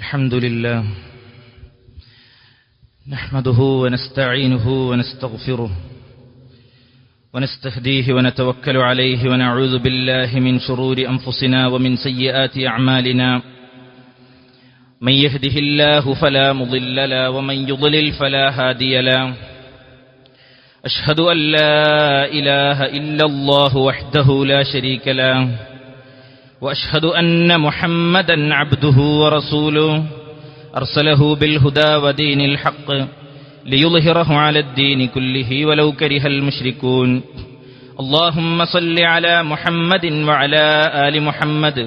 الحمد لله نحمده ونستعينه ونستغفره ونستهديه ونتوكل عليه ونعوذ بالله من شرور أنفسنا ومن سيئات أعمالنا من يهده الله فلا مضل له ومن يضلل فلا هادي له أشهد أن لا إله إلا الله وحده لا شريك له وأشهد أن محمدًا عبده ورسوله أرسله بالهدى ودين الحق ليظهره على الدين كله ولو كره المشركون اللهم صل على محمد وعلى آل محمد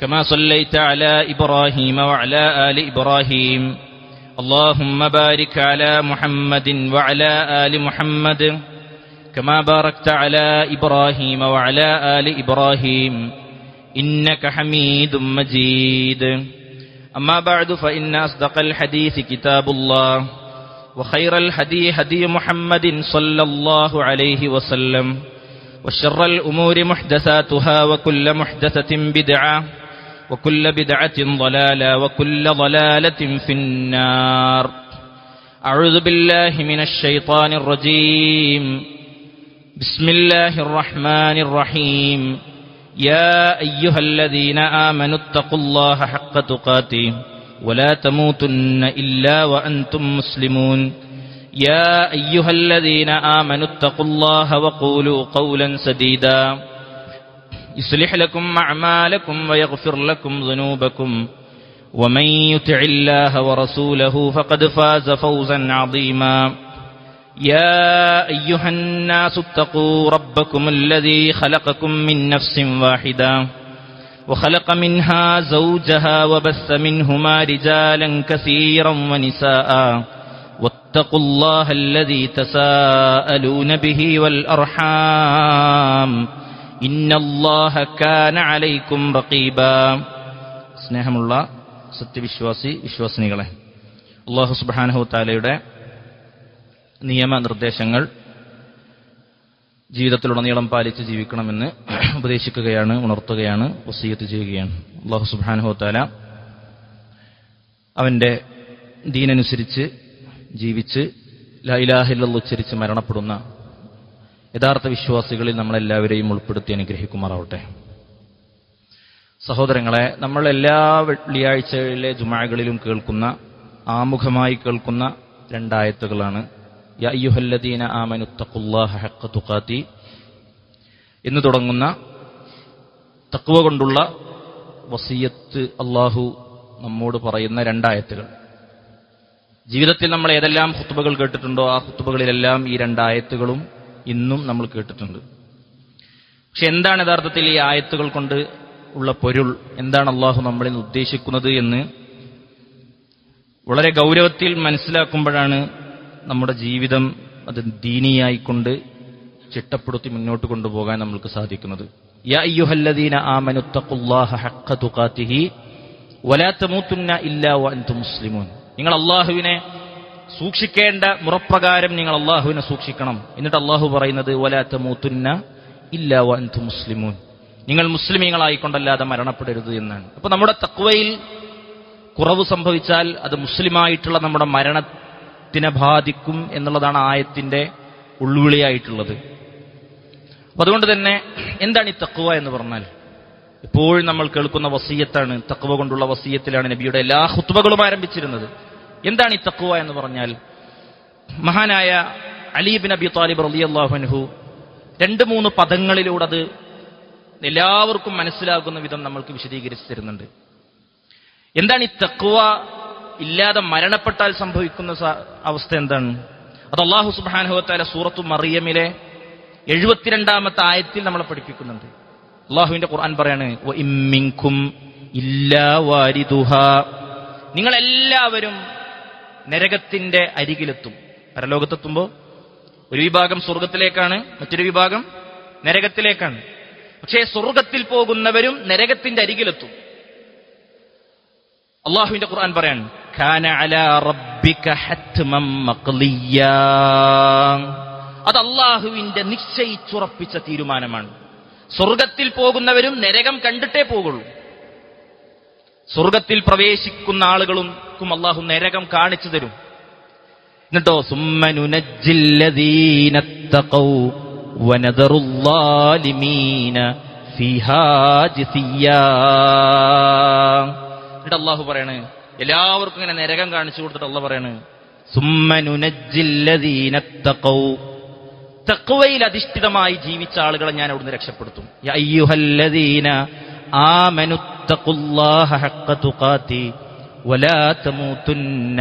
كما صليت على إبراهيم وعلى آل إبراهيم اللهم بارك على محمد وعلى آل محمد كما باركت على إبراهيم وعلى آل إبراهيم إنك حميد مجيد أما بعد فإن أصدق الحديث كتاب الله وخير الهدي هدي محمد صلى الله عليه وسلم وشر الأمور محدثاتها وكل محدثة بدعة وكل بدعة ضلالة وكل ضلالة في النار أعوذ بالله من الشيطان الرجيم بسم الله الرحمن الرحيم يا أيها الذين آمنوا اتقوا الله حق تقاته ولا تموتن إلا وأنتم مسلمون يا أيها الذين آمنوا اتقوا الله وقولوا قولا سديدا يصلح لكم أعمالكم ويغفر لكم ذنوبكم ومن يطع الله ورسوله فقد فاز فوزا عظيما يا أيها الناس اتقوا ربكم الذي خلقكم من نفس واحدة وخلق منها زوجها وبث منهما رجالا كثيرا ونساء واتقوا الله الذي تساءلون به والأرحام إن الله كان عليكم رقيبا സ്നേഹമുള്ള വിശ്വാസിനികളെ, അല്ലാഹു സുബ്ഹാനഹു വതആലയുടെ നിയമനിർദ്ദേശങ്ങൾ ജീവിതത്തിലുടനീളം പാലിച്ച് ജീവിക്കണമെന്ന് ഉപദേശിക്കുകയാണ്, ഉണർത്തുകയാണ്, വസിയ്യത്ത് ചെയ്യുകയാണ്. അല്ലാഹു സുബ്ഹാനഹു വതആല അവന്റെ ദീനനുസരിച്ച് ജീവിച്ച് ലാ ഇലാഹ ഇല്ലല്ലാഹ് ഉച്ചരിച്ച് മരണപ്പെടുന്ന യഥാർത്ഥ വിശ്വാസികളിൽ നമ്മളെല്ലാവരെയും ഉൾപ്പെടുത്തി അനുഗ്രഹിക്കുമാറാവട്ടെ. സഹോദരങ്ങളെ, നമ്മൾ എല്ലാ വെള്ളിയാഴ്ചകളിലെ ജുമുഅകളിലും കേൾക്കുന്ന, ആമുഖമായി കേൾക്കുന്ന രണ്ടായത്തുകളാണ് യാ അയ്യുഹല്ലദീന ആമനു തഖുല്ലാഹ ഹഖ്ക തുഖാതി എന്ന് തുടങ്ങുന്ന തഖ്വ കൊണ്ടുള്ള വസിയ്യത്ത് അല്ലാഹു നമ്മോട് പറയുന്ന രണ്ടായത്തുകൾ. ജീവിതത്തിൽ നമ്മൾ ഏതെല്ലാം ഖുത്ബകൾ കേട്ടിട്ടുണ്ടോ ആ ഖുത്ബകളിലെല്ലാം ഈ രണ്ടായത്തുകളും ഇന്നും നമ്മൾ കേട്ടിട്ടുണ്ട്. പക്ഷെ എന്താണ് യഥാർത്ഥത്തിൽ ഈ ആയത്തുകൾ കൊണ്ട് ഉള്ള പൊരുൾ, എന്താണ് അല്ലാഹു നമ്മളിൽ നിന്ന് ഉദ്ദേശിക്കുന്നത് എന്ന് വളരെ ഗൗരവത്തിൽ മനസ്സിലാക്കുമ്പോഴാണ് നമ്മുടെ ജീവിതം അത് ദീനിയായിക്കൊണ്ട് ചിട്ടപ്പെടുത്തി മുന്നോട്ട് കൊണ്ടുപോകാൻ നമ്മൾക്ക് സാധിക്കുന്നത്. യാ അയ്യുഹല്ലദീന ആമനു തഖുല്ലാഹ ഹഖ്ക തുഖാതിഹി വലാ തമൂതുന്ന ഇല്ലാ വഅൻതും മുസ്ലിമൂൻ. നിങ്ങൾ അല്ലാഹുവിനെ സൂക്ഷിക്കേണ്ട മുറപ്രകാരം നിങ്ങൾ അല്ലാഹുവിനെ സൂക്ഷിക്കണം. എന്നിട്ട് അല്ലാഹു പറയുന്നത് വലാ തമൂതുന്ന ഇല്ലാ വഅൻതും മുസ്ലിമൂൻ, നിങ്ങൾ മുസ്ലിമീങ്ങളായിക്കൊണ്ടല്ലാതെ മരണപ്പെടരുത് എന്നാണ്. അപ്പൊ നമ്മുടെ തഖ്വയിൽ കുറവ് സംഭവിച്ചാൽ അത് മുസ്ലിമായിട്ടുള്ള നമ്മുടെ മരണത്തിനെ ബാധിക്കും എന്നുള്ളതാണ് ആയത്തിന്റെ ഉൾവിളിയായിട്ടുള്ളത്. അപ്പൊ അതുകൊണ്ട് തന്നെ എന്താണ് ഈ തഖ്വ എന്ന് പറഞ്ഞാൽ, എപ്പോഴും നമ്മൾ കേൾക്കുന്ന വസിയ്യത്താണ്. തഖ്വ കൊണ്ടുള്ള വസിയ്യത്തിലാണ് നബിയുടെ എല്ലാ ഖുത്ബകളും ആരംഭിച്ചിരുന്നത്. എന്താണ് ഈ തഖ്വ എന്ന് പറഞ്ഞാൽ, മഹാനായ അലി ഇബ്നു അബി ത്വാലിബ് റളിയല്ലാഹു അൻഹു 2-3 പദങ്ങളിലൂടെ അത് എല്ലാവർക്കും മനസ്സിലാകുന്ന വിധം നമ്മൾക്ക് വിശദീകരിച്ചു തരുന്നുണ്ട്. എന്താണ് ഈ തഖ്വ ഇല്ലാതെ മരണപ്പെട്ടാൽ സംഭവിക്കുന്ന അവസ്ഥ എന്താണ്? അത് അല്ലാഹു സുബ്ഹാനഹു വതആല സൂറത്തു മറിയമിലെ 72-ാമത്തെ ആയത്തിൽ നമ്മളെ പഠിപ്പിക്കുന്നുണ്ട്. അല്ലാഹുവിന്റെ ഖുർആൻ പറയാണ് വ ഇമ്മിൻകും ഇല്ലാ വാരിദുഹാ, നിങ്ങളെല്ലാവരും നരകത്തിന്റെ അരികിലെത്തും. പരലോകത്തെത്തുമ്പോൾ ഒരു വിഭാഗം സ്വർഗത്തിലേക്കാണ്, മറ്റൊരു വിഭാഗം നരകത്തിലേക്കാണ്. പക്ഷേ സ്വർഗത്തിൽ പോകുന്നവരും നരകത്തിന്റെ അരികിലെത്തും. അല്ലാഹുവിന്റെ ഖുർആൻ പറയാണ് കാന അലാ റബ്ബിക ഹത്മം മഖ്ലിയാ, അത് അല്ലാഹുവിന്റെ നിശ്ചയിച്ചുറപ്പിച്ച തീരുമാനമാണ്. സ്വർഗത്തിൽ പോകുന്നവരും നരകം കണ്ടിട്ടേ പോകുള്ളൂ. സ്വർഗത്തിൽ പ്രവേശിക്കുന്ന ആളുകൾക്കും അള്ളാഹു നരകം കാണിച്ചു തരും. എന്നിട്ടോ സുമ്മ നുനജ്ജില്ലദീന തഖൗ വനദറുല്ലാലിമീന ഫീഹാ ജിസിയ്യാ. എന്നിട്ട് അള്ളാഹു പറയാണ്, എല്ലാവർക്കും ഇങ്ങനെ നരകം കാണിച്ചു കൊടുത്തിട്ട് അള്ളാഹു പറയാണ്, സുമ്മ നുനജ്ജില്ലദീന തഖൗ, തഖ്വയിൽ അധിഷ്ഠിതമായി ജീവിച്ച ആളുകളെ ഞാൻ അവിടുന്ന് രക്ഷപ്പെടുത്തും. യാ അയ്യുഹല്ലദീന ആമനുത്തഖുല്ലാഹ ഹഖ്ക തുഖാതി വലാ തമൂതുന്ന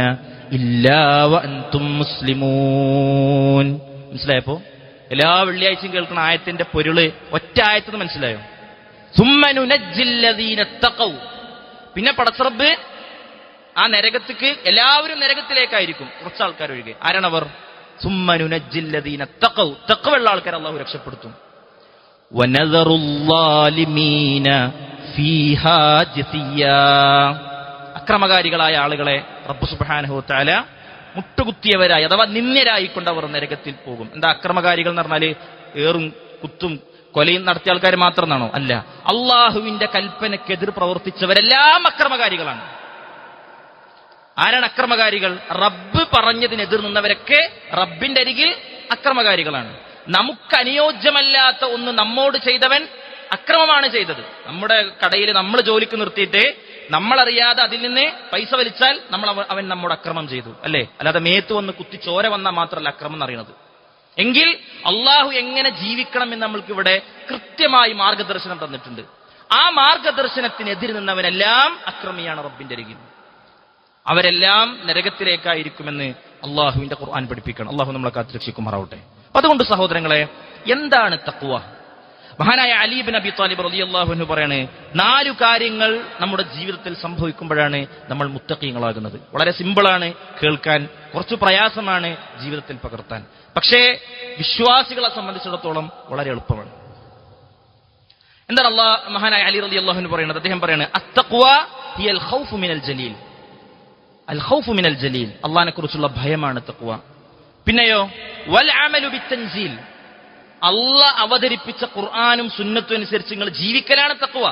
ഇല്ലാ വഅൻതും മുസ്ലിമൂൻ. മനസ്സിലായപ്പോ? എല്ലാ വെള്ളിയാഴ്ചയും കേൾക്കുന്ന ആയത്തിന്റെ പൊരുള് ഒറ്റ ആയത്തിന് മനസ്സിലായോ? സുമ്മ നുനജ്ജില്ലദീന തഖൗ. പിന്നെ പടച്ചറബ്ബ് ആ നരകത്തിക്ക്, എല്ലാവരും നരകത്തിലേക്കായിരിക്കും, കുറച്ച് ആൾക്കാർ ഒഴികെ. ആരാണവർ? സുമ്മ നുനജ്ജില്ലദീന തഖൗ, തഖ്വയുള്ള ആൾക്കാർ അല്ലാഹു രക്ഷപ്പെടുത്തും. വനദറുല്ലാലിമീന ഫീഹാ ജിസിയ്യാ. അക്രമകാരികളായ ആളുകളെ റബ്ബ് സുബ്ഹാനഹു വ തആല മുട്ടുകുത്തിയവരായി അഥവാ നിന്ദ്യരായിക്കൊണ്ട് അവർ നരകത്തിൽ പോകും. എന്താ അക്രമകാരികൾ എന്ന് പറഞ്ഞാല് ഏറും കുത്തും കൊലയും നടത്തിയ ആൾക്കാർ മാത്രമെന്നാണോ? അല്ല, അള്ളാഹുവിന്റെ കൽപ്പനക്കെതിർ പ്രവർത്തിച്ചവരെല്ലാം അക്രമകാരികളാണ്. ആരാണ് അക്രമകാരികൾ? റബ്ബ് പറഞ്ഞതിനെതിർ നിന്നവരൊക്കെ റബ്ബിന്റെ അരികിൽ അക്രമകാരികളാണ്. നമുക്ക് അനുയോജ്യമല്ലാത്ത ഒന്ന് നമ്മോട് ചെയ്തവൻ അക്രമമാണ് ചെയ്തത്. നമ്മുടെ കടയിൽ നമ്മൾ ജോലിക്ക് നിർത്തിയിട്ട് നമ്മളറിയാതെ അതിൽ നിന്ന് പൈസ വലിച്ചാൽ അവൻ നമ്മോട് അക്രമം ചെയ്തു, അല്ലേ? അല്ലാതെ മേത്ത് വന്ന് കുത്തി ചോര വന്നാൽ മാത്രമല്ല അക്രമം എന്നറിയണത്. എങ്കിൽ അള്ളാഹു എങ്ങനെ ജീവിക്കണം എന്ന് നമ്മൾക്ക് ഇവിടെ കൃത്യമായി മാർഗദർശനം തന്നിട്ടുണ്ട്. ആ മാർഗദർശനത്തിനെതിരെ നിന്നവനെല്ലാം അക്രമിയാണ് റബ്ബിന്റെ അരികിൽ. അവരെല്ലാം നരകത്തിലേക്കായിരിക്കുമെന്ന് അള്ളാഹുവിന്റെ ഖുർആൻ പഠിപ്പിക്കണം. അള്ളാഹു നമ്മളെ കാത്തുരക്ഷിക്കുമാറാവട്ടെ. അതുകൊണ്ട് സഹോദരങ്ങളെ, എന്താണ് തഖ്വ? മഹാനായ അലി ഇബ്നു അബി ത്വാലിബ് റളിയല്ലാഹു അൻഹു പറയാണ്, 4 കാര്യങ്ങൾ നമ്മുടെ ജീവിതത്തിൽ സംഭവിക്കുമ്പോഴാണ് നമ്മൾ മുത്തഖീങ്ങളാകുന്നത്. വളരെ സിമ്പിളാണ് കേൾക്കാൻ, കുറച്ച് പ്രയാസമാണ് ജീവിതത്തിൽ പകർത്താൻ. പക്ഷേ വിശ്വാസികളെ സംബന്ധിച്ചിടത്തോളം വളരെ എളുപ്പമാണ്. എന്താണ് മഹാനായ അലി റളിയല്ലാഹു അൻഹു പറയുന്നത്? അദ്ദേഹം പറയാണ്, അത്തഖ്വ ഹിയൽ ഖൗഫു മിനൽ ജലീൽ. അൽ ഖൗഫു മിനൽ ജലീൽ, അല്ലാഹുവിനെ കുറിച്ചുള്ള ഭയമാണ് തഖ്വ. പിന്നെയോ വൽ അമലു ബിത്തൻസീൽ, അല്ലാഹ് അവതരിപ്പിച്ച ഖുർആനും സുന്നത്തും അനുസരിച്ച് നിങ്ങൾ ജീവിക്കലാണ് തഖ്വ.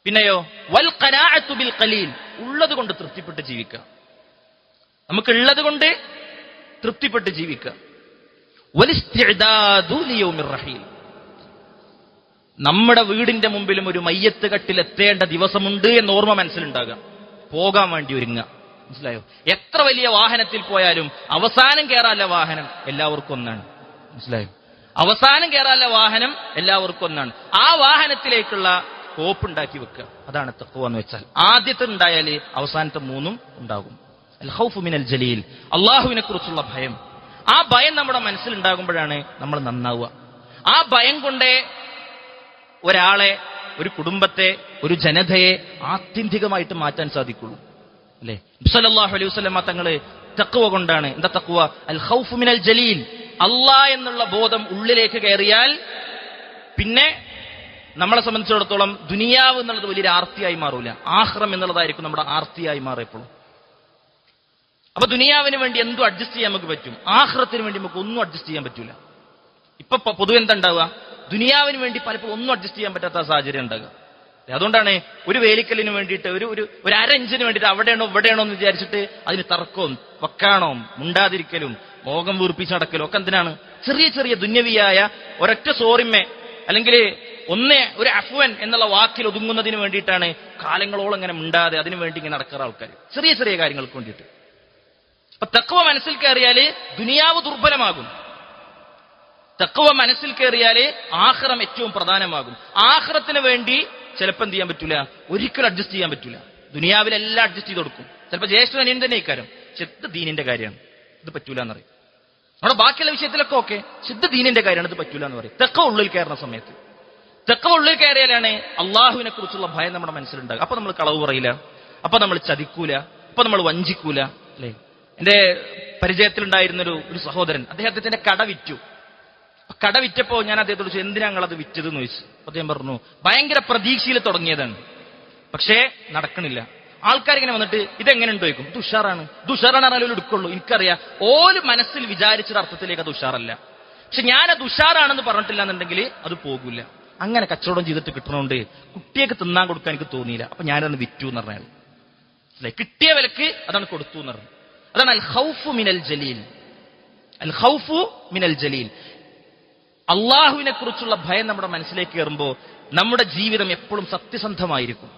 പിന്നെയോ വൽ ഖനാഅത്തു ബിൽ ഖലീൽ, ഉള്ളത് കൊണ്ട് തൃപ്തിപ്പെട്ട് ജീവിക്കുക. നമുക്കുള്ളത് കൊണ്ട് തൃപ്തിപ്പെട്ട് ജീവിക്കുക. വൽ ഇസ്തിഅദാദു ലിയൗമിർ റഹീൽ, നമ്മുടെ വീടിന്റെ മുമ്പിലും ഒരു മയ്യത്ത് കട്ടിൽ എത്തേണ്ട ദിവസമുണ്ട് എന്ന് ഓർമ്മ മനസ്സിലുണ്ടാകുക, പോകാൻ വേണ്ടി ഒരുങ്ങുക. മനസ്സിലായോ? എത്ര വലിയ വാഹനത്തിൽ പോയാലും അവസാനം കയറാനുള്ള വാഹനം എല്ലാവർക്കും ഒന്നാണ്. മനസ്സിലായോ? അവസാനം കയറാനുള്ള വാഹനം എല്ലാവർക്കും ഒന്നാണ്. ആ വാഹനത്തിലേക്കുള്ള കോപ്പ് ഉണ്ടാക്കി വെക്കുക. അതാണ് തഖ്വ എന്ന് വെച്ചാൽ. ആദ്യത്തെ ഉണ്ടായാൽ അവസാനത്തെ 3 ഉണ്ടാകും. അൽ ഖൗഫു മിനൽ ജലീൽ, അള്ളാഹുവിനെ കുറിച്ചുള്ള ഭയം. ആ ഭയം നമ്മുടെ മനസ്സിലുണ്ടാകുമ്പോഴാണ് നമ്മൾ നന്നാവുക. ആ ഭയം കൊണ്ടേ ഒരാളെ, ഒരു കുടുംബത്തെ, ഒരു ജനതയെ ആത്യന്തികമായിട്ട് മാറ്റാൻ സാധിക്കുള്ളൂ, അല്ലേ? സല്ലല്ലാഹു അലൈഹി വസല്ലം തങ്ങള് തഖ്വ കൊണ്ടാണ്. എന്താ തഖ്വ? അൽ ഖൗഫു മിനൽ ജലീൽ, അല്ലാഹ് എന്നുള്ള ബോധം ഉള്ളിലേക്ക് കയറിയാൽ പിന്നെ നമ്മളെ സംബന്ധിച്ചിടത്തോളം ദുനിയാവ് എന്നുള്ളത് വലിയൊരു ആർത്തിയായി മാറൂല. ആഖിറം എന്നുള്ളതായിരിക്കും നമ്മുടെ ആർത്തിയായി മാറിയപ്പോഴും. അപ്പൊ ദുനിയാവിന് വേണ്ടി എന്തും അഡ്ജസ്റ്റ് ചെയ്യാൻ നമുക്ക് പറ്റും, ആഖിറത്തിന് വേണ്ടി നമുക്ക് ഒന്നും അഡ്ജസ്റ്റ് ചെയ്യാൻ പറ്റൂല. ഇപ്പൊ പൊതുവെ എന്താ ഉണ്ടാവുക? ദുനിയാവിന് വേണ്ടി പലപ്പോഴും ഒന്നും അഡ്ജസ്റ്റ് ചെയ്യാൻ പറ്റാത്ത സാഹചര്യം ഉണ്ടാകുക. അതുകൊണ്ടാണ് ഒരു വേലിക്കലിന് വേണ്ടിയിട്ട് ഒരു അരഞ്ചിന് വേണ്ടിയിട്ട് അവിടെയാണോ ഇവിടെയാണോ എന്ന് വിചാരിച്ചിട്ട് അതിന് തർക്കവും വക്കാണോ മുണ്ടാതിരിക്കലും മോഹം വീർപ്പിച്ച് നടക്കലും ഒക്കെ എന്തിനാണ്? ചെറിയ ചെറിയ ദുന്യവിയായ ഒരൊറ്റ സോറിമ്മേ അല്ലെങ്കിൽ ഒരു അഫ്വൻ എന്നുള്ള വാക്കിൽ ഒതുങ്ങുന്നതിന് വേണ്ടിയിട്ടാണ് കാലങ്ങളോളം ഇങ്ങനെ മിണ്ടാതെ അതിനു വേണ്ടി ഇങ്ങനെ നടക്കുന്ന ആൾക്കാർ, ചെറിയ ചെറിയ കാര്യങ്ങൾക്ക് വേണ്ടിയിട്ട്. അപ്പൊ തഖ്വ മനസ്സിൽ കയറിയാല് ദുനിയാവ് ദുർബലമാകും. തഖ്വ മനസ്സിൽ കയറിയാല് ആഖിറം ഏറ്റവും പ്രധാനമാകും. ആഖിറത്തിന് വേണ്ടി ചിലപ്പോൾ എന്ത് ചെയ്യാൻ പറ്റൂല, ഒരിക്കലും അഡ്ജസ്റ്റ് ചെയ്യാൻ പറ്റൂല. ദുനിയാവിലെല്ലാം അഡ്ജസ്റ്റ് ചെയ്ത് കൊടുക്കും. ചിലപ്പോൾ ജ്യേഷ്ഠൻ അനിയൻ തന്നെ ഇക്കാര്യം, ചെത്ത് ദീനിന്റെ കാര്യമാണ്, ഇത് പറ്റൂല എന്ന് പറയും. നമ്മുടെ ബാക്കിയുള്ള വിഷയത്തിലൊക്കെ ഓക്കെ, ശുദ്ധ ദീനിന്റെ കാര്യമാണ്, ഇത് പറ്റൂല എന്ന് പറയും. തഖ്വ ഉള്ളിൽ കയറുന്ന സമയത്ത്, തഖ്വ ഉള്ളിൽ കയറിയാലാണ് അള്ളാഹുവിനെ കുറിച്ചുള്ള ഭയം നമ്മുടെ മനസ്സിലുണ്ടാകും. അപ്പൊ നമ്മൾ കളവ് പറയില്ല, അപ്പൊ നമ്മൾ ചതിക്കൂല, അപ്പൊ നമ്മൾ വഞ്ചിക്കൂല, അല്ലേ? എന്റെ പരിചയത്തിലുണ്ടായിരുന്നൊരു സഹോദരൻ, അദ്ദേഹത്തിന്റെ കട വിറ്റു. കട വിറ്റപ്പോ ഞാൻ അദ്ദേഹത്തോട് ചോദിച്ചു, എന്തിനാ ഞങ്ങളത് വിറ്റതെന്ന് ചോദിച്ചു. അദ്ദേഹം പറഞ്ഞു, ഭയങ്കര പ്രതീക്ഷയിൽ തുടങ്ങിയതാണ്, പക്ഷേ നടക്കണില്ല. ആൾക്കാരിങ്ങനെ വന്നിട്ട് ഇതെങ്ങനെയുണ്ട് ചോദിക്കും. ഇത് ഉഷാറാണ്, ഇത് ഉഷാറാണ് അറിയാലും എടുക്കുള്ളൂ. എനിക്കറിയാം ഓല് മനസ്സിൽ വിചാരിച്ചൊരു അർത്ഥത്തിലേക്ക് അത് ഉഷാറല്ല. പക്ഷെ ഞാനത് ഉഷാറാണെന്ന് പറഞ്ഞിട്ടില്ല എന്നുണ്ടെങ്കിൽ അത് പോകില്ല. അങ്ങനെ കച്ചവടം ചെയ്തിട്ട് കിട്ടണോണ്ട് കുട്ടിയൊക്കെ തിന്നാൻ കൊടുക്കാൻ എനിക്ക് തോന്നിയില്ല, അപ്പൊ ഞാനത് വിറ്റു എന്ന് പറഞ്ഞാൽ അല്ലെ, കിട്ടിയ വിലക്ക് അതാണ് കൊടുത്തു എന്ന് പറഞ്ഞു. അതാണ് അൽ ഖൗഫു മിനൽ ജലീൽ. അൽ ഖൗഫു മിനൽ ജലീൽ. അള്ളാഹുവിനെ കുറിച്ചുള്ള ഭയം നമ്മുടെ മനസ്സിലേക്ക് കയറുമ്പോൾ നമ്മുടെ ജീവിതം എപ്പോഴും സത്യസന്ധമായിരിക്കും.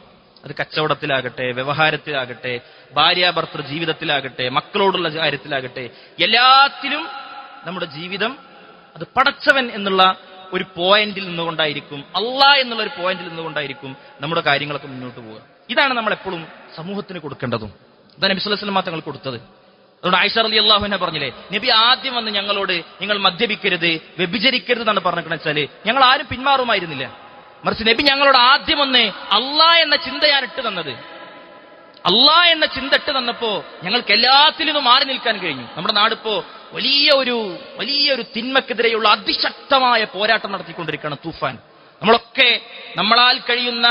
അത് കച്ചവടത്തിലാകട്ടെ, വ്യവഹാരത്തിലാകട്ടെ, ഭാര്യാഭർത്തൃ ജീവിതത്തിലാകട്ടെ, മക്കളോടുള്ള കാര്യത്തിലാകട്ടെ, എല്ലാത്തിലും നമ്മുടെ ജീവിതം അത് പടച്ചവൻ എന്നുള്ള ഒരു പോയിന്റിൽ നിന്നുകൊണ്ടായിരിക്കും, അള്ളാഹ് എന്നുള്ള ഒരു പോയിന്റിൽ നിന്നുകൊണ്ടായിരിക്കും നമ്മുടെ കാര്യങ്ങളൊക്കെ മുന്നോട്ട് പോവുക. ഇതാണ് നമ്മൾ എപ്പോഴും സമൂഹത്തിന് കൊടുക്കേണ്ടതും. ഇതാണ് നബി സ്വല്ലല്ലാഹു അലൈഹി വസല്ലം തങ്ങൾ കൊടുത്തത്. അതുകൊണ്ട് ആയിഷ റളിയല്ലാഹു അൻഹ പറഞ്ഞില്ലേ, നബി ആദ്യം വന്ന് ഞങ്ങളോട് നിങ്ങൾ മദ്യപിക്കരുത്, വ്യഭിചരിക്കരുത് എന്നാണ് പറഞ്ഞിരിക്കണെന്ന് വെച്ചാല് ഞങ്ങൾ ആരും പിന്മാറുമായിരുന്നില്ല. മറിച്ച് നബി ഞങ്ങളോട് ആദ്യം വന്ന് അള്ളാഹ് എന്ന ചിന്തയാണ് ഇട്ട് തന്നത്. അള്ളാഹ് എന്ന ചിന്ത ഇട്ട് തന്നപ്പോ ഞങ്ങൾക്ക് എല്ലാത്തിൽ നിന്നും മാറി നിൽക്കാൻ കഴിഞ്ഞു. നമ്മുടെ നാടിപ്പോ വലിയൊരു തിന്മക്കെതിരെയുള്ള അതിശക്തമായ പോരാട്ടം നടത്തിക്കൊണ്ടിരിക്കുകയാണ് തൂഫാൻ. നമ്മളൊക്കെ നമ്മളാൽ കഴിയുന്ന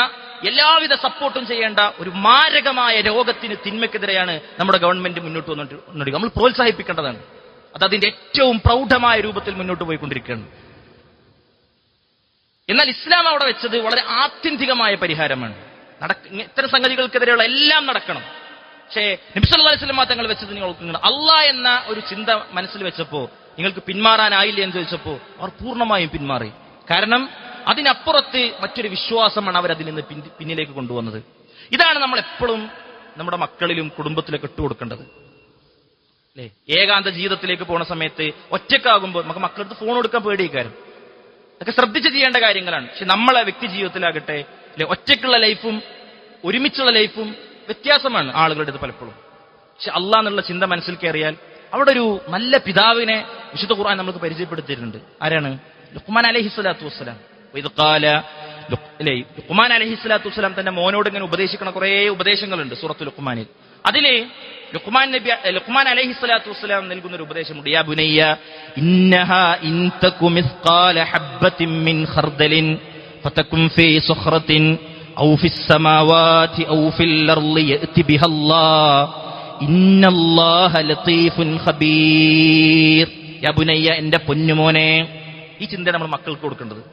എല്ലാവിധ സപ്പോർട്ടും ചെയ്യേണ്ട ഒരു മാരകമായ രോഗത്തിന്, തിന്മക്കെതിരെയാണ് നമ്മുടെ ഗവൺമെന്റ് മുന്നോട്ട് വന്നിട്ട് നമ്മൾ പ്രോത്സാഹിപ്പിക്കേണ്ടതാണ്. അത് അതിന്റെ ഏറ്റവും പ്രൗഢമായ രൂപത്തിൽ മുന്നോട്ട് പോയിക്കൊണ്ടിരിക്കുകയാണ്. എന്നാൽ ഇസ്ലാം അവിടെ വെച്ചത് വളരെ ആത്യന്തികമായ പരിഹാരമാണ്. ഇത്തരം സംഗതികൾക്കെതിരെയുള്ള എല്ലാം നടക്കണം. പക്ഷേ നബി സല്ലല്ലാഹു അലൈഹി വസല്ലം തങ്ങൾ വെച്ചത് നിങ്ങൾ അള്ളാഹ് എന്ന ഒരു ചിന്ത മനസ്സിൽ വെച്ചപ്പോ നിങ്ങൾക്ക് പിന്മാറാനായില്ല എന്ന് ചോദിച്ചപ്പോ അവർ പൂർണ്ണമായും പിന്മാറി. കാരണം അതിനപ്പുറത്ത് മറ്റൊരു വിശ്വാസമാണ് അവരതിൽ നിന്ന് പിന്നിലേക്ക് കൊണ്ടുവന്നത്. ഇതാണ് നമ്മൾ എപ്പോഴും നമ്മുടെ മക്കളിലും കുടുംബത്തിലൊക്കെ ഇട്ടുകൊടുക്കേണ്ടത്. അല്ലേ, ഏകാന്ത ജീവിതത്തിലേക്ക് പോണ സമയത്ത് ഒറ്റക്കാകുമ്പോൾ നമുക്ക് മക്കളടുത്ത് ഫോൺ കൊടുക്കാൻ പേടിക്കാരും, അതൊക്കെ ശ്രദ്ധിച്ച് ചെയ്യേണ്ട കാര്യങ്ങളാണ്. പക്ഷെ നമ്മളെ വ്യക്തി ജീവിതത്തിലാകട്ടെ, അല്ലെ, ഒറ്റയ്ക്കുള്ള ലൈഫും ഒരുമിച്ചുള്ള ലൈഫും വ്യത്യാസമാണ് ആളുകളുടെ ഇത് പലപ്പോഴും. പക്ഷെ അള്ളാഹ് എന്നുള്ള ചിന്ത മനസ്സിൽ കയറിയാൽ അവിടെ ഒരു നല്ല പിതാവിനെ വിശുദ്ധ ഖുർആൻ നമുക്ക് പരിചയപ്പെടുത്തിയിട്ടുണ്ട്. ആരാണ്? ലുഖ്മാൻ അലൈഹിസ്സലാത്തു വസ്സലാം. ലുഖ്മാൻ അലൈഹിസ്സലാത്തു വസ്സലാം തന്റെ മോനോട് ഇങ്ങനെ ഉപദേശിക്കുന്ന കുറെ ഉപദേശങ്ങളുണ്ട് സൂറത്തുൽ ലുഖ്മാനിൽ. അതില് ലുഖ്മാൻ അലൈഹിസ്സലാത്തു വസ്സലാം നൽകുന്ന ഒരു ഉപദേശമുണ്ട്. യാ ബുനയ്യ ഇന്നഹാ ഇൻ തകു മിസ്ഖാല ഹബ്ബത്തിൻ മിൻ ഖർദലിൻ ഫതകും ഫീ സുഖറത്തിൻ ഔ ഫിസ് സമാവാതി ഔ ഫിൽ അർളി യഅതി ബിഹല്ലാഹ് ഇന്നല്ലാഹ ലതീഫുൻ ഖബീർ. യാ ബുനയ്യ, എന്റെ പൊന്നുമോനെ, ഈ ചിന്ത നമ്മൾ മക്കൾക്ക് കൊടുക്കേണ്ടത്.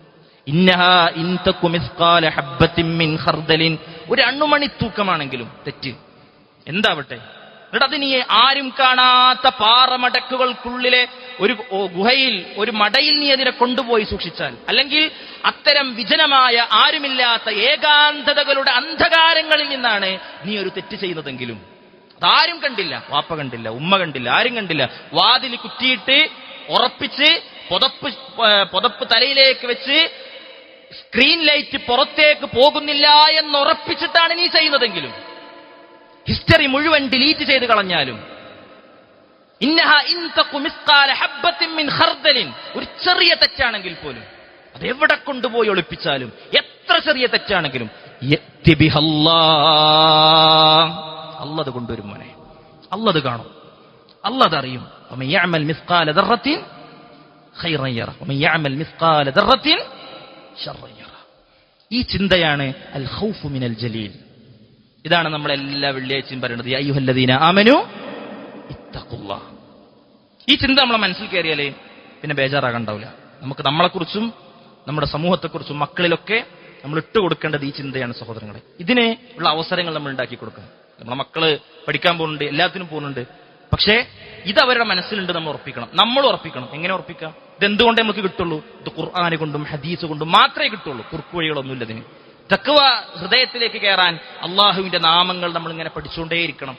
ഇന്നഹാ ഇൻ തകു മിസ്ഖാല ഹബ്ബത്തിൻ മിൻ ഖർദലിൻ, ഒരു അണ്ണുമണി തൂക്കമാണെങ്കിലും തെറ്റ് എന്താവട്ടെ, എന്നിട്ട് അത് നീ ആരും കാണാത്ത പാറമടക്കുകൾക്കുള്ളിലെ ഒരു ഗുഹയിൽ, ഒരു മടയിൽ നീ അതിനെ കൊണ്ടുപോയി സൂക്ഷിച്ചാൽ, അല്ലെങ്കിൽ അത്തരം വിജനമായ ആരുമില്ലാത്ത ഏകാന്തതകളുടെ അന്ധകാരങ്ങളിൽ നിന്നാണ് നീ ഒരു തെറ്റ് ചെയ്യുന്നതെങ്കിലും, അതാരും കണ്ടില്ല, വാപ്പ കണ്ടില്ല, ഉമ്മ കണ്ടില്ല, ആരും കണ്ടില്ല, വാതിൽ കുറ്റിയിട്ട് ഉറപ്പിച്ച് പുതപ്പ് തലയിലേക്ക് വെച്ച് സ്ക്രീൻ ലൈറ്റ് പുറത്തേക്ക് പോകുന്നില്ല എന്നുറപ്പിച്ചിട്ടാണ് നീ ചെയ്യുന്നതെങ്കിലും, ഹിസ്റ്ററി മുഴുവൻ ഡിലീറ്റ് ചെയ്ത് കളഞ്ഞാലും, ഇന്നഹാ ഇൻ തഖു മിസ്ഖാല ഹബ്ബത്തിൻ മിൻ ഖർദലിൻ, ഒരു ചെറിയ തെറ്റാണെങ്കിൽ പോലും അതെവിടെ കൊണ്ടുപോയി ഒളിപ്പിച്ചാലും, എത്ര ചെറിയ തെറ്റാണെങ്കിലും യഅതി ബിഹല്ലാഹ്, അല്ലാഹ് കൊണ്ടുവരും മോനെ, അല്ലാഹ് കാണും, അല്ലാഹ് അറിയും. വമൻ യഅമൽ മിസ്ഖാല ദർറത്തിൻ ഖൈറൻ യറ വമൻ യഅമൽ മിസ്ഖാല ദർറത്തിൻ ശർറൻ യറ. ഈ ചിന്തയാണ് അൽ ഖൗഫു മിനൽ ജലീൽ. ഇതാണ് നമ്മൾ എല്ലാ വെള്ളിയാഴ്ചയും പറയുന്നത്, യാ അയ്യുഹല്ലദീന ആമനൂ ഇത്തഖുല്ലാഹ്. ഈ ചിന്ത നമ്മളെ മനസ്സിൽ കയറിയാലേ പിന്നെ ബേജാറാകണ്ടാവില്ല. നമുക്ക് നമ്മളെക്കുറിച്ചും നമ്മുടെ സമൂഹത്തെക്കുറിച്ചും മക്കളിലൊക്കെ നമ്മൾ ഇട്ടുകൊടുക്കേണ്ടത് ഈ ചിന്തയാണ് സഹോദരങ്ങളെ. ഇതിന് ഉള്ള അവസരങ്ങൾ നമ്മൾ ഉണ്ടാക്കി കൊടുക്കണം. നമ്മളെ മക്കള് പഠിക്കാൻ പോകുന്നുണ്ട്, എല്ലാത്തിനും പോകുന്നുണ്ട്, പക്ഷേ ഇത് അവരുടെ മനസ്സിലുണ്ട്, നമ്മൾ ഉറപ്പിക്കണം. നമ്മൾ ഉറപ്പിക്കണം. എങ്ങനെ ഉറപ്പിക്കാം? ഇതെന്തുകൊണ്ടേ നമുക്ക് കിട്ടുള്ളൂ? ഇത് ഖുർആനെ കൊണ്ടും ഹദീസ് കൊണ്ടും മാത്രമേ കിട്ടുള്ളൂ. കുറുക്കു വഴികളൊന്നുമില്ല ഇതിന്. തഖ്വ ഹൃദയത്തിലേക്ക് കയറാൻ അള്ളാഹുവിന്റെ നാമങ്ങൾ നമ്മൾ ഇങ്ങനെ പഠിച്ചുകൊണ്ടേയിരിക്കണം.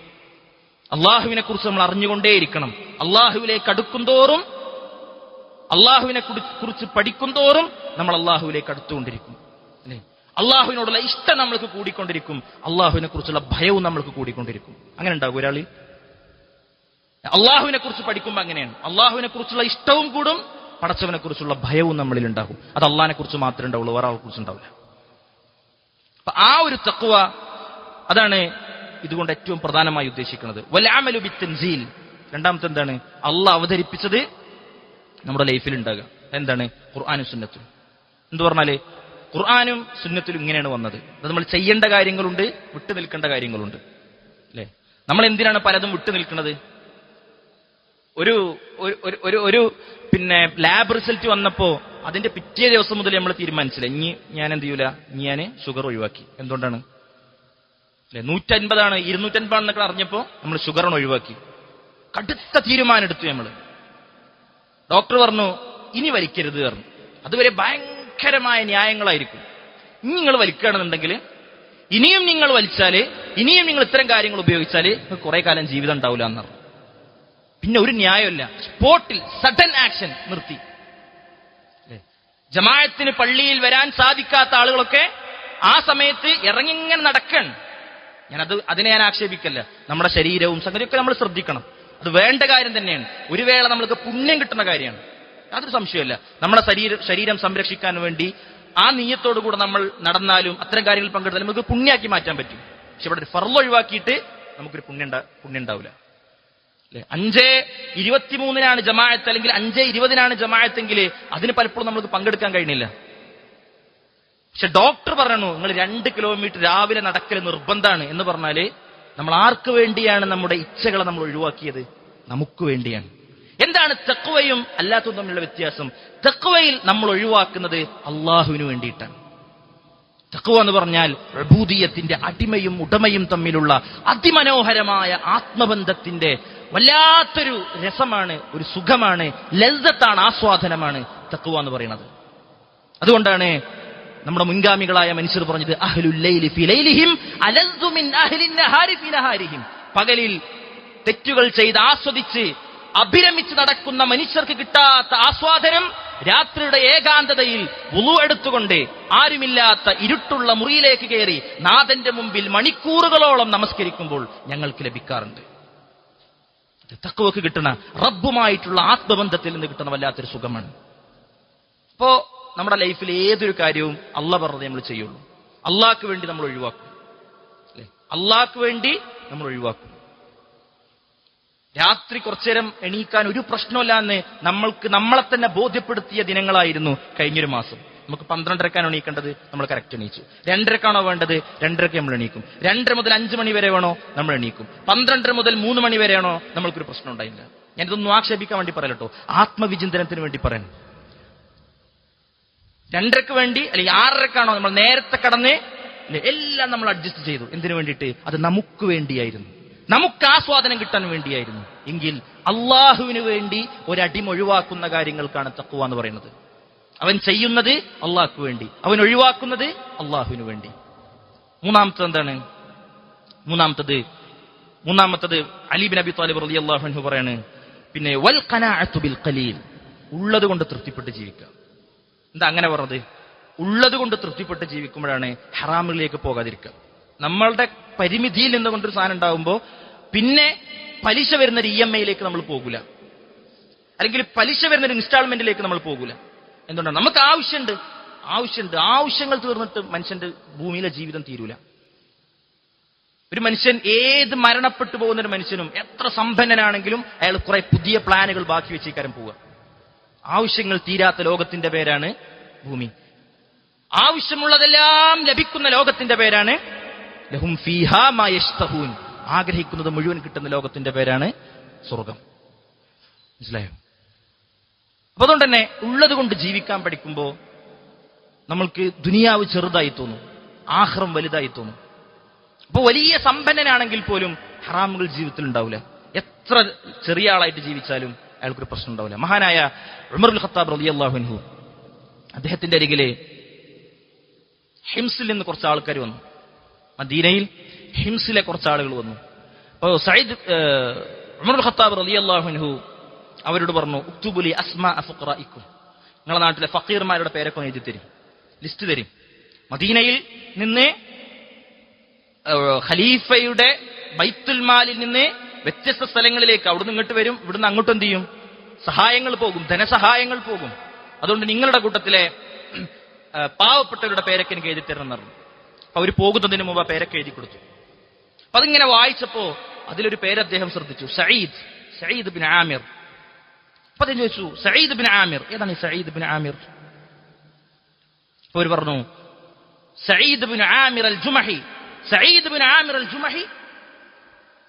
അള്ളാഹുവിനെ കുറിച്ച് നമ്മൾ അറിഞ്ഞുകൊണ്ടേയിരിക്കണം. അള്ളാഹുവിലേക്ക് അടുക്കുന്തോറും, അള്ളാഹുവിനെ കുറിച്ച് പഠിക്കുന്തോറും നമ്മൾ അള്ളാഹുവിലേക്ക് അടുത്തുകൊണ്ടിരിക്കും. അല്ലേ, അള്ളാഹുവിനോടുള്ള ഇഷ്ടം നമ്മൾക്ക് കൂടിക്കൊണ്ടിരിക്കും, അള്ളാഹുവിനെ കുറിച്ചുള്ള ഭയവും നമ്മൾക്ക് കൂടിക്കൊണ്ടിരിക്കും. അങ്ങനെ ഉണ്ടാകും ഒരാളിൽ. അള്ളാഹുവിനെ കുറിച്ച് പഠിക്കുമ്പോൾ അങ്ങനെയാണ്, അള്ളാഹുവിനെ കുറിച്ചുള്ള ഇഷ്ടവും കൂടും, പടച്ചവനെ കുറിച്ചുള്ള ഭയവും നമ്മളിൽ ഉണ്ടാകും. അത് അള്ളാഹിനെ കുറിച്ച് മാത്രമേ ഉണ്ടാവുള്ളൂ, വേറെ ആളെ കുറിച്ച് ഉണ്ടാവില്ല. അപ്പൊ ആ ഒരു തഖ്വ, അതാണ് ഇതുകൊണ്ട് ഏറ്റവും പ്രധാനമായി ഉദ്ദേശിക്കുന്നത്. വൽ അമലു ബിത്തൻസീൽ, രണ്ടാമത്തെ എന്താണ്? അള്ളാഹ് അവതരിപ്പിച്ചത് നമ്മുടെ ലൈഫിൽ ഉണ്ടാകുക. എന്താണ്? ഖുർആനും സുന്നത്തും. എന്ത് പറഞ്ഞാല് ഖുർആനും സുന്നത്തിലും ഇങ്ങനെയാണ് വന്നത്. അത് നമ്മൾ ചെയ്യേണ്ട കാര്യങ്ങളുണ്ട്, വിട്ടു നിൽക്കേണ്ട കാര്യങ്ങളുണ്ട്. അല്ലെ, നമ്മൾ എന്തിനാണ് പലതും വിട്ടു നിൽക്കുന്നത്? ഒരു ലാബ് റിസൾട്ട് വന്നപ്പോ അതിന്റെ പിറ്റേ ദിവസം മുതൽ നമ്മൾ തീരുമാനിച്ചില്ല, ഇനി ഞാൻ എന്ത് ചെയ്യൂല, ഇനി ഞാൻ ഷുഗർ ഒഴിവാക്കി. എന്തുകൊണ്ടാണ് അല്ലെ, 150 250 എന്നൊക്കെ അറിഞ്ഞപ്പോ നമ്മൾ ഷുഗറാണ് ഒഴിവാക്കി. കടുത്ത തീരുമാനം എടുത്തു നമ്മൾ. ഡോക്ടർ പറഞ്ഞു ഇനി വലിക്കരുത് പറഞ്ഞു. അതുവരെ ഭയങ്കരമായ ന്യായങ്ങളായിരിക്കും. ഇനി നിങ്ങൾ വലിക്കുകയാണെന്നുണ്ടെങ്കിൽ, ഇനിയും നിങ്ങൾ വലിച്ചാല്, ഇനിയും നിങ്ങൾ ഇത്തരം കാര്യങ്ങൾ ഉപയോഗിച്ചാല് കുറെ കാലം ജീവിതം ഉണ്ടാവില്ല എന്ന് പറഞ്ഞു. പിന്നെ ഒരു ന്യായമില്ല, സ്പോട്ടിൽ സഡൻ ആക്ഷൻ നിർത്തി. ജമാഅത്തിന് പള്ളിയിൽ വരാൻ സാധിക്കാത്ത ആളുകളൊക്കെ ആ സമയത്ത് ഇറങ്ങിങ്ങനെ നടക്കണം. അതിനെ ഞാൻ ആക്ഷേപിക്കല്ല. നമ്മുടെ ശരീരവും സംഗതിയൊക്കെ നമ്മൾ ശ്രദ്ധിക്കണം, അത് വേണ്ട കാര്യം തന്നെയാണ്. ഒരു വേള നമ്മൾക്ക് പുണ്യം കിട്ടുന്ന കാര്യമാണ്, യാതൊരു സംശയമല്ല. നമ്മുടെ ശരീരം സംരക്ഷിക്കാൻ വേണ്ടി ആ നീയത്തോടു കൂടെ നമ്മൾ നടന്നാലും അത്തരം കാര്യങ്ങളിൽ പങ്കെടുത്താലും നമുക്ക് പുണ്യാക്കി മാറ്റാൻ പറ്റും. പക്ഷെ ഇവിടെ ഫർള് ഒഴിവാക്കിയിട്ട് നമുക്കൊരു പുണ്യം ഉണ്ടാവില്ല. 5:23 ജമാഅത്ത് അല്ലെങ്കിൽ 5:20 ജമാഅത്തെങ്കിൽ അതിന് പലപ്പോഴും നമുക്ക് പങ്കെടുക്കാൻ കഴിയുന്നില്ല. പക്ഷെ ഡോക്ടർ പറഞ്ഞു നിങ്ങൾ 2 കിലോമീറ്റർ രാവിലെ നടക്കൽ നിർബന്ധമാണ് എന്ന് പറഞ്ഞാല് നമ്മൾ ആർക്ക് വേണ്ടിയാണ് നമ്മുടെ ഇച്ഛകളെ നമ്മൾ ഒഴിവാക്കിയത്? നമുക്ക് വേണ്ടിയാണ്. എന്താണ് തഖ്വയും അല്ലാത്തതും തമ്മിലുള്ള വ്യത്യാസം? തഖ്വയിൽ നമ്മൾ ഒഴിവാക്കുന്നത് അള്ളാഹുവിന് വേണ്ടിയിട്ടാണ്. തഖ്വ എന്ന് പറഞ്ഞാൽ ഉബൂദിയത്തിന്റെ അടിമയും ഉടമയും തമ്മിലുള്ള അതിമനോഹരമായ ആത്മബന്ധത്തിന്റെ വല്ലാത്തൊരു രസമാണ്, ഒരു സുഖമാണ്, ലസ്സത്താണ്, ആസ്വാദനമാണ് തഖ്വ എന്ന് പറയുന്നത്. അതുകൊണ്ടാണ് നമ്മുടെ മുൻഗാമികളായ മനുഷ്യർ പറഞ്ഞത് അഹ്ലുൽ ലൈലി ഫീ ലൈലിഹിം അലസ്സു മിൻ അഹ്ലിൻ നഹാരി ഫീ നഹാരിഹിം. പകലിൽ തെറ്റുകൾ ചെയ്ത് ആസ്വദിച്ച് അഭിരമിച്ച് നടക്കുന്ന മനുഷ്യർക്ക് കിട്ടാത്ത ആസ്വാദനം രാത്രിയുടെ ഏകാന്തതയിൽ വുളു എടുത്തുകൊണ്ട് ആരുമില്ലാത്ത ഇരുട്ടുള്ള മുറിയിലേക്ക് കയറി നാഥന്റെ മുമ്പിൽ മണിക്കൂറുകളോളം നമസ്കരിക്കുമ്പോൾ ഞങ്ങൾക്ക് ലഭിക്കാറുണ്ട്. തഖ്വക്ക് കിട്ടുന്ന റബ്ബുമായിട്ടുള്ള ആത്മബന്ധത്തിൽ നിന്ന് കിട്ടുന്ന വല്ലാത്തൊരു സുഖമാണ്. അപ്പോ നമ്മുടെ ലൈഫിൽ ഏതൊരു കാര്യവും അള്ളാഹ് പറഞ്ഞത് നമ്മൾ ചെയ്യുള്ളൂ. അള്ളാഹ്ക്ക് വേണ്ടി നമ്മൾ ഒഴിവാക്കും, അല്ലെ? അള്ളാഹ്ക്ക് വേണ്ടി നമ്മൾ ഒഴിവാക്കും. രാത്രി കുറച്ചേരം എണീക്കാൻ ഒരു പ്രശ്നമില്ല എന്ന് നമ്മളെ തന്നെ ബോധ്യപ്പെടുത്തിയ ദിനങ്ങളായിരുന്നു കഴിഞ്ഞൊരു മാസം. നമുക്ക് 12:30 എണീക്കേണ്ടത്, നമ്മൾ കറക്റ്റ് എണീച്ചു. 2:30 വേണ്ടത്, 2:30 നമ്മൾ എണീക്കും. 2:30 മുതൽ 5 മണി വരെ വേണോ നമ്മൾ എണീക്കും. 12:30 മുതൽ 3 മണി വരെയാണോ നമ്മൾക്കൊരു പ്രശ്നം ഉണ്ടായില്ല. ഞാനിതൊന്നും ആക്ഷേപിക്കാൻ വേണ്ടി പറയല്ലോ, ആത്മവിചിന്തനത്തിന് വേണ്ടി പറയാൻ. 2:30 വേണ്ടി അല്ലെങ്കിൽ 6:30 നമ്മൾ നേരത്തെ കടന്ന് എല്ലാം നമ്മൾ അഡ്ജസ്റ്റ് ചെയ്തു. എന്തിനു വേണ്ടിയിട്ട്? അത് നമുക്ക് വേണ്ടിയായിരുന്നു, നമുക്ക് ആസ്വാദനം കിട്ടാൻ വേണ്ടിയായിരുന്നു. എങ്കിൽ അള്ളാഹുവിന് വേണ്ടി ഒരടിമ ഒഴിവാക്കുന്ന കാര്യങ്ങൾക്കാണ് തഖ്വ എന്ന് പറയുന്നത്. അവൻ ചെയ്യുന്നത് അള്ളാഹ്ക്ക് വേണ്ടി, അവൻ ഒഴിവാക്കുന്നത് അള്ളാഹുവിന് വേണ്ടി. മൂന്നാമത്തത് എന്താണ്? മൂന്നാമത്തത് അലി ബിൻ അബി ത്വാലിബ് റളിയല്ലാഹു അൻഹു പറയാണ്, പിന്നെ വൽ ഖനാഅത്തു ബിൽ ഖലീൽ, ഉള്ളത് കൊണ്ട് തൃപ്തിപ്പെട്ട് ജീവിക്കുക. എന്താ അങ്ങനെ പറഞ്ഞത്? ഉള്ളത് കൊണ്ട് തൃപ്തിപ്പെട്ട് ജീവിക്കുമ്പോഴാണ് ഹറാമിലേക്ക് പോകാതിരിക്കുക. നമ്മളുടെ പരിമിതിയിൽ നിന്നുകൊണ്ടൊരു സാധനം ഉണ്ടാകുമ്പോൾ പിന്നെ പലിശ വരുന്നൊരു EMI-യിലേക്ക് നമ്മൾ പോകൂല, അല്ലെങ്കിൽ പലിശ വരുന്നൊരു ഇൻസ്റ്റാൾമെന്റിലേക്ക് നമ്മൾ പോകൂല. എന്തുകൊണ്ടാണ്? നമുക്ക് ആവശ്യങ്ങൾ തീർന്നിട്ട് മനുഷ്യന്റെ ഭൂമിയിലെ ജീവിതം തീരൂല. ഒരു മനുഷ്യൻ, ഏത് മരണപ്പെട്ടു പോകുന്നൊരു മനുഷ്യനും എത്ര സമ്പന്നനാണെങ്കിലും അയാൾ കുറെ പുതിയ പ്ലാനുകൾ ബാക്കി വെച്ചേക്കാരം പോവുക. ആവശ്യങ്ങൾ തീരാത്ത ലോകത്തിന്റെ പേരാണ് ഭൂമി. ആവശ്യമുള്ളതെല്ലാം ലഭിക്കുന്ന ലോകത്തിന്റെ പേരാണ് ലഹും ഫീഹാ മാ യശ്തഹൂൻ, ആഗ്രഹിക്കുന്നത് മുഴുവൻ കിട്ടുന്ന ലോകത്തിന്റെ പേരാണ് സ്വർഗം. മനസ്സിലായോ? അപ്പൊ അതുകൊണ്ട് തന്നെ ഉള്ളത് കൊണ്ട് ജീവിക്കാൻ പഠിക്കുമ്പോൾ നമ്മൾക്ക് ദുനിയാവ് ചെറുതായി തോന്നും, ആഖിറം വലുതായി തോന്നും. അപ്പൊ വലിയ സമ്പന്നനാണെങ്കിൽ പോലും ഹറാമുകൾ ജീവിതത്തിൽ ഉണ്ടാവില്ല. എത്ര ചെറിയ ആളായിട്ട് ജീവിച്ചാലും അയാൾക്കൊരു പ്രശ്നം ഉണ്ടാവില്ല. മഹാനായ ഉമറുൽ ഖത്താബ് റളിയല്ലാഹു അൻഹു, അദ്ദേഹത്തിന്റെ അരികിലെ ഹിംസിൽ നിന്ന് കുറച്ച് ആൾക്കാർ വന്നു. മദീനയിൽ ഹിംസിലെ കുറച്ച് ആളുകൾ വന്നു. അപ്പോൾ ഉമറുൽ ഖത്താബ് റളിയല്ലാഹു അൻഹു അവരോട് പറഞ്ഞു, ഉക്തുബുലി അസ്മാ ഫുഖറാഇക്കും, നിങ്ങളുടെ നാട്ടിലെ ഫക്കീർമാരുടെ പേരൊക്കെ എഴുതി തരും, ലിസ്റ്റ് തരും. മദീനയിൽ നിന്ന് ഖലീഫയുടെ ബൈത്തുൽ മാലിൽ നിന്ന് വ്യത്യസ്ത സ്ഥലങ്ങളിലേക്ക് അവിടുന്ന് ഇങ്ങോട്ട് വരും, ഇവിടുന്ന് അങ്ങോട്ട് എന്ത് ചെയ്യും? സഹായങ്ങൾ പോകും, ധനസഹായങ്ങൾ പോകും. അതുകൊണ്ട് നിങ്ങളുടെ കൂട്ടത്തിലെ പാവപ്പെട്ടവരുടെ പേരൊക്കെ എനിക്ക് എഴുതി തരണം എന്ന് പറഞ്ഞു. അപ്പൊ അവർ പോകുന്നതിന് മുമ്പ് ആ പേരൊക്കെ എഴുതി കൊടുത്തു. അപ്പൊ അതിങ്ങനെ വായിച്ചപ്പോ അതിലൊരു പേര് അദ്ദേഹം ശ്രദ്ധിച്ചു, സഈദ് ബിൻ ആമിർ. അപ്പൊ അദ്ദേഹം ചോദിച്ചു, സഈദ് ബിൻ ആമിർ ഏതാണ് ഈ സഈദ് ബിൻ ആമിർ? അവർ പറഞ്ഞു, Saeed bin Amir al Jumahi. Saeed bin Amir al Jumahi,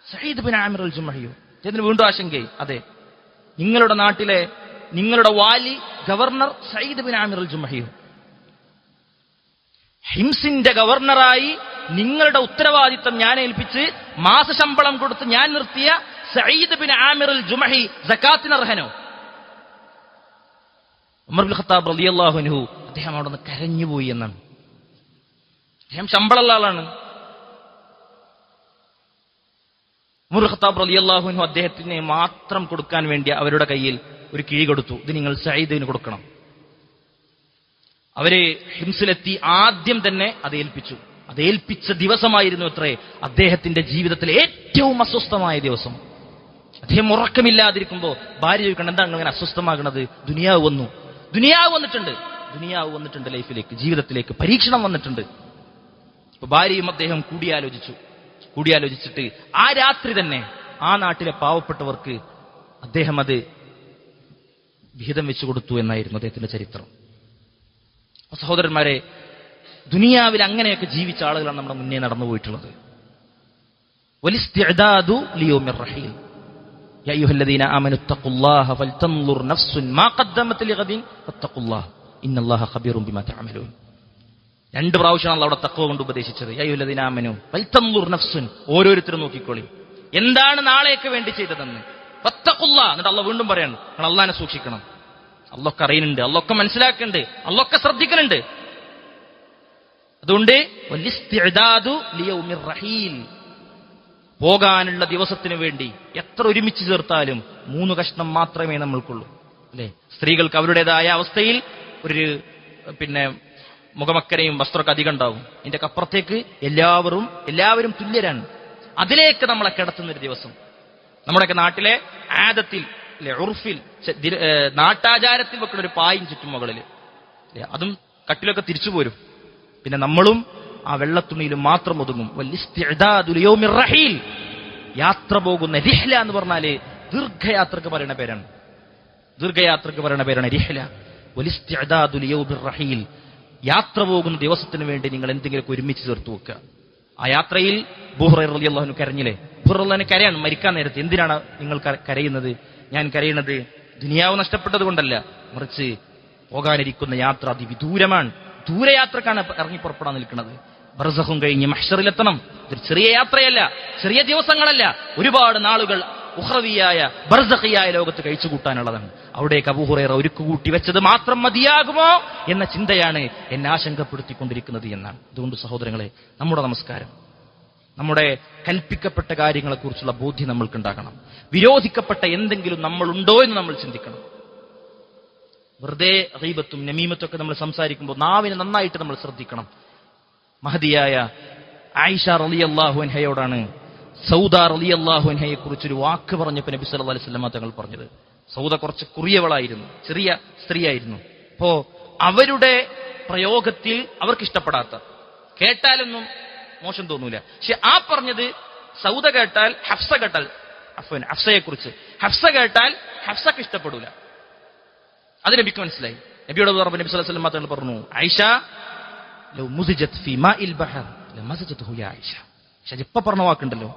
Saeed bin Amir al ജുമഹിയോ? ഇതിന് വീണ്ടും ആശങ്കയായി. അതെ, നിങ്ങളുടെ നാട്ടിലെ നിങ്ങളുടെ വാലി governor Sayyid bin Amir al ജുമഹിയോ? ഹിംസിന്റെ ഗവർണറായി നിങ്ങളുടെ ഉത്തരവാദിത്തം ഞാൻ ഏൽപ്പിച്ച് മാസശമ്പളം കൊടുത്ത് ഞാൻ നിർത്തിയ Sayyid bin Amir al Jumahi സകാത്തിന് അർഹനോ? ഉമർ ബിൻ ഖത്താബ് റളിയല്ലാഹു അൻഹു അദ്ദേഹം അവിടെ നിന്ന് കരഞ്ഞുപോയി എന്നാണ്. അദ്ദേഹം ശമ്പളമുള്ള ആളാണ്. ഉമർ ബിൻ ഖത്താബ് റളിയല്ലാഹു അൻഹു അദ്ദേഹത്തിന് മാത്രം കൊടുക്കാൻ വേണ്ടി അവരുടെ കയ്യിൽ ഒരു കിഴി കൊടുത്തു. ഇത് നിങ്ങൾ സയ്യിദിന് കൊടുക്കണം. അവര് ഹിംസിലെത്തി ആദ്യം തന്നെ അത് ഏൽപ്പിച്ചു. അത് ഏൽപ്പിച്ച ദിവസമായിരുന്നു അത്രേ അദ്ദേഹത്തിന്റെ ജീവിതത്തിലെ ഏറ്റവും അസ്വസ്ഥമായ ദിവസം. അദ്ദേഹം ഉറക്കമില്ലാതിരിക്കുമ്പോ ഭാര്യ ചോദിക്കണം, എന്താണ് അങ്ങനെ അസ്വസ്ഥമാകുന്നത്? ദുനിയാവ് വന്നിട്ടുണ്ട് ലൈഫിലേക്ക്, ജീവിതത്തിലേക്ക് പരീക്ഷണം വന്നിട്ടുണ്ട്. ഇപ്പൊ ഭാര്യയും അദ്ദേഹം കൂടിയാലോചിച്ചിട്ട് ആ രാത്രി തന്നെ ആ നാട്ടിലെ പാവപ്പെട്ടവർക്ക് അദ്ദേഹം അത് വിഹിതം വെച്ചു കൊടുത്തു എന്നായിരുന്നു അദ്ദേഹത്തിന്റെ ചരിത്രം. സഹോദരന്മാരെ, ദുനിയാവിൽ അങ്ങനെയൊക്കെ ജീവിച്ച ആളുകളാണ് നമ്മുടെ മുന്നേ നടന്നു പോയിട്ടുള്ളത്. വലിസ്തിഅദാദു ലിയൗമിർ റഹീൽ യാ അയ്യുഹല്ലദീന ആമനു തഖുല്ലാഹ ഫൽതൻദുർ നഫ്സുൻ മാ ഖദ്ദമത് ലിഗദിൻ ഫത്തഖുല്ലാഹ ഇന്നല്ലാഹ ഖബീറുൻ ബിമാ തഅമലൂൻ. 2 പ്രാവശ്യമാണ് അവിടെ തഖ്വ കൊണ്ട് ഉപദേശിച്ചത്. യാ അയ്യുഹല്ലദീന ആമനു ഫൽതൻദുർ നഫ്സുൻ, ഓരോരുത്തരും നോക്കിക്കോളി എന്താണ് നാളേക്ക് വേണ്ടി ചെയ്തതെന്ന്. ഫത്തഖുല്ലാഹ, എന്നിട്ട് അല്ലാഹ് വീണ്ടും പറയാണ്, നിങ്ങൾ അല്ലാഹനെ സൂക്ഷിക്കണം. അള്ളൊക്കെ അറിയുന്നുണ്ട്, അള്ളൊക്കെ മനസ്സിലാക്കുന്നുണ്ട്, അള്ളൊക്കെ ശ്രദ്ധിക്കുന്നുണ്ട്. അതുകൊണ്ട് പോകാനുള്ള ദിവസത്തിന് വേണ്ടി എത്ര ഒരുമിച്ച് ചേർത്താലും 3 കഷ്ണം മാത്രമേ നമ്മൾക്കുള്ളൂ, അല്ലെ? സ്ത്രീകൾക്ക് അവരുടേതായ അവസ്ഥയിൽ ഒരു മുഖമക്കരയും വസ്ത്രമൊക്കെ അധികം ഉണ്ടാവും. ഇതിന്റെ അപ്പുറത്തേക്ക് എല്ലാവരും തുല്യരാണ്. അതിലേക്ക് നമ്മളെ കിടത്തുന്നൊരു ദിവസം. നമ്മുടെയൊക്കെ നാട്ടിലെ ആദത്തിൽ, ഉർഫിൽ, നാട്ടാചാരത്തിൽ വെക്കുന്ന ഒരു പായും ചുറ്റും മുകളിൽ, അതും കട്ടിലൊക്കെ തിരിച്ചു പോരും. പിന്നെ നമ്മളും ആ വെള്ളത്തുണിയിലും മാത്രം ഒതുങ്ങും. യാത്ര പോകുന്ന റിഹ്ല എന്ന് പറഞ്ഞാല് ദീർഘയാത്രക്ക് പറയുന്ന പേരാണ് റിഹ്ല. വലിസ്തിഅദാദു ലിയൗമിർ റഹീൽ, യാത്ര പോകുന്ന ദിവസത്തിന് വേണ്ടി നിങ്ങൾ എന്തെങ്കിലുമൊക്കെ ഒരുമിച്ച് ചേർത്ത് വെക്കുക. ആ യാത്രയിൽ അബൂ ഹുറൈറ റളിയല്ലാഹു അൻഹു കരഞ്ഞില്ലേ? അബൂ ഹുറൈറ കരയാണ് മരിക്കാൻ നേരത്ത്. എന്തിനാണ് നിങ്ങൾ കരയുന്നത്? ഞാൻ കരയുന്നത് ദുനിയാവ് നഷ്ടപ്പെട്ടത് കൊണ്ടല്ല, മറിച്ച് പോകാനിരിക്കുന്ന യാത്ര അതിവിദൂരമാണ്. ദൂരയാത്രക്കാണ് ഇറങ്ങി പുറപ്പെടാൻ നിൽക്കുന്നത്. ബർസഖും കഴിഞ്ഞ് മഹ്ശറിലെത്തണം. ഇതൊരു ചെറിയ യാത്രയല്ല, ചെറിയ ദിവസങ്ങളല്ല, ഒരുപാട് നാളുകൾ ഉഖ്റവിയായ ബർസഖിയായ ലോകത്ത് കഴിച്ചു കൂട്ടാനുള്ളതാണ്. അവിടേക്ക് അബൂ ഹുറൈറ ഒരുക്കു കൂട്ടി വെച്ചത് മാത്രം മതിയാകുമോ എന്ന ചിന്തയാണ് എന്നെ ആശങ്കപ്പെടുത്തിക്കൊണ്ടിരിക്കുന്നത് എന്നാണ്. അതുകൊണ്ട് സഹോദരങ്ങളെ, നമ്മുടെ നമസ്കാരം, നമ്മുടെ കൽപ്പിക്കപ്പെട്ട കാര്യങ്ങളെക്കുറിച്ചുള്ള ബോധ്യം നമ്മൾക്കുണ്ടാകണം. വിരോധിക്കപ്പെട്ട എന്തെങ്കിലും നമ്മളുണ്ടോ എന്ന് നമ്മൾ ചിന്തിക്കണം. വെറുതെ ഗീബത്തും നമീമത്തും ഒക്കെ നമ്മൾ സംസാരിക്കുമ്പോൾ നാവിനെ നന്നായിട്ട് നമ്മൾ ശ്രദ്ധിക്കണം. മഹദിയായ ആയിഷ റളിയല്ലാഹു അൻഹയോടാണ് സൗദ റളിയല്ലാഹു അൻഹയെ കുറിച്ചൊരു വാക്ക് പറഞ്ഞപ്പോൾ നബി സല്ലല്ലാഹു അലൈഹി വസല്ലം തങ്ങൾ പറഞ്ഞത്. സൗദ കുറച്ച് കുറിയവളായിരുന്നു, ചെറിയ സ്ത്രീയായിരുന്നു. അപ്പോ അവരുടെ പ്രയോഗത്തിൽ അവർക്കിഷ്ടപ്പെടാത്ത, കേട്ടാലൊന്നും മോശം തോന്നൂല, പക്ഷെ ആ പറഞ്ഞത് സൗദ കേട്ടാൽ ഹഫ്സയെ കുറിച്ച് കേട്ടാൽ ഹഫ്സക്ക് ഇഷ്ടപ്പെടൂല. അത് നബിക്ക് മനസ്സിലായി. നബിയോട് പറഞ്ഞു, നബി സല്ലല്ലാഹു അലൈഹി വസല്ലം തങ്ങൾ പറഞ്ഞു, ആയിഷ ലൗ മുസിജത് ഫീ മാഇൽ ബഹർ ലമസജതുഹു യാ ആയിഷ. പക്ഷെ ഇപ്പൊ പറഞ്ഞ വാക്കുണ്ടല്ലോ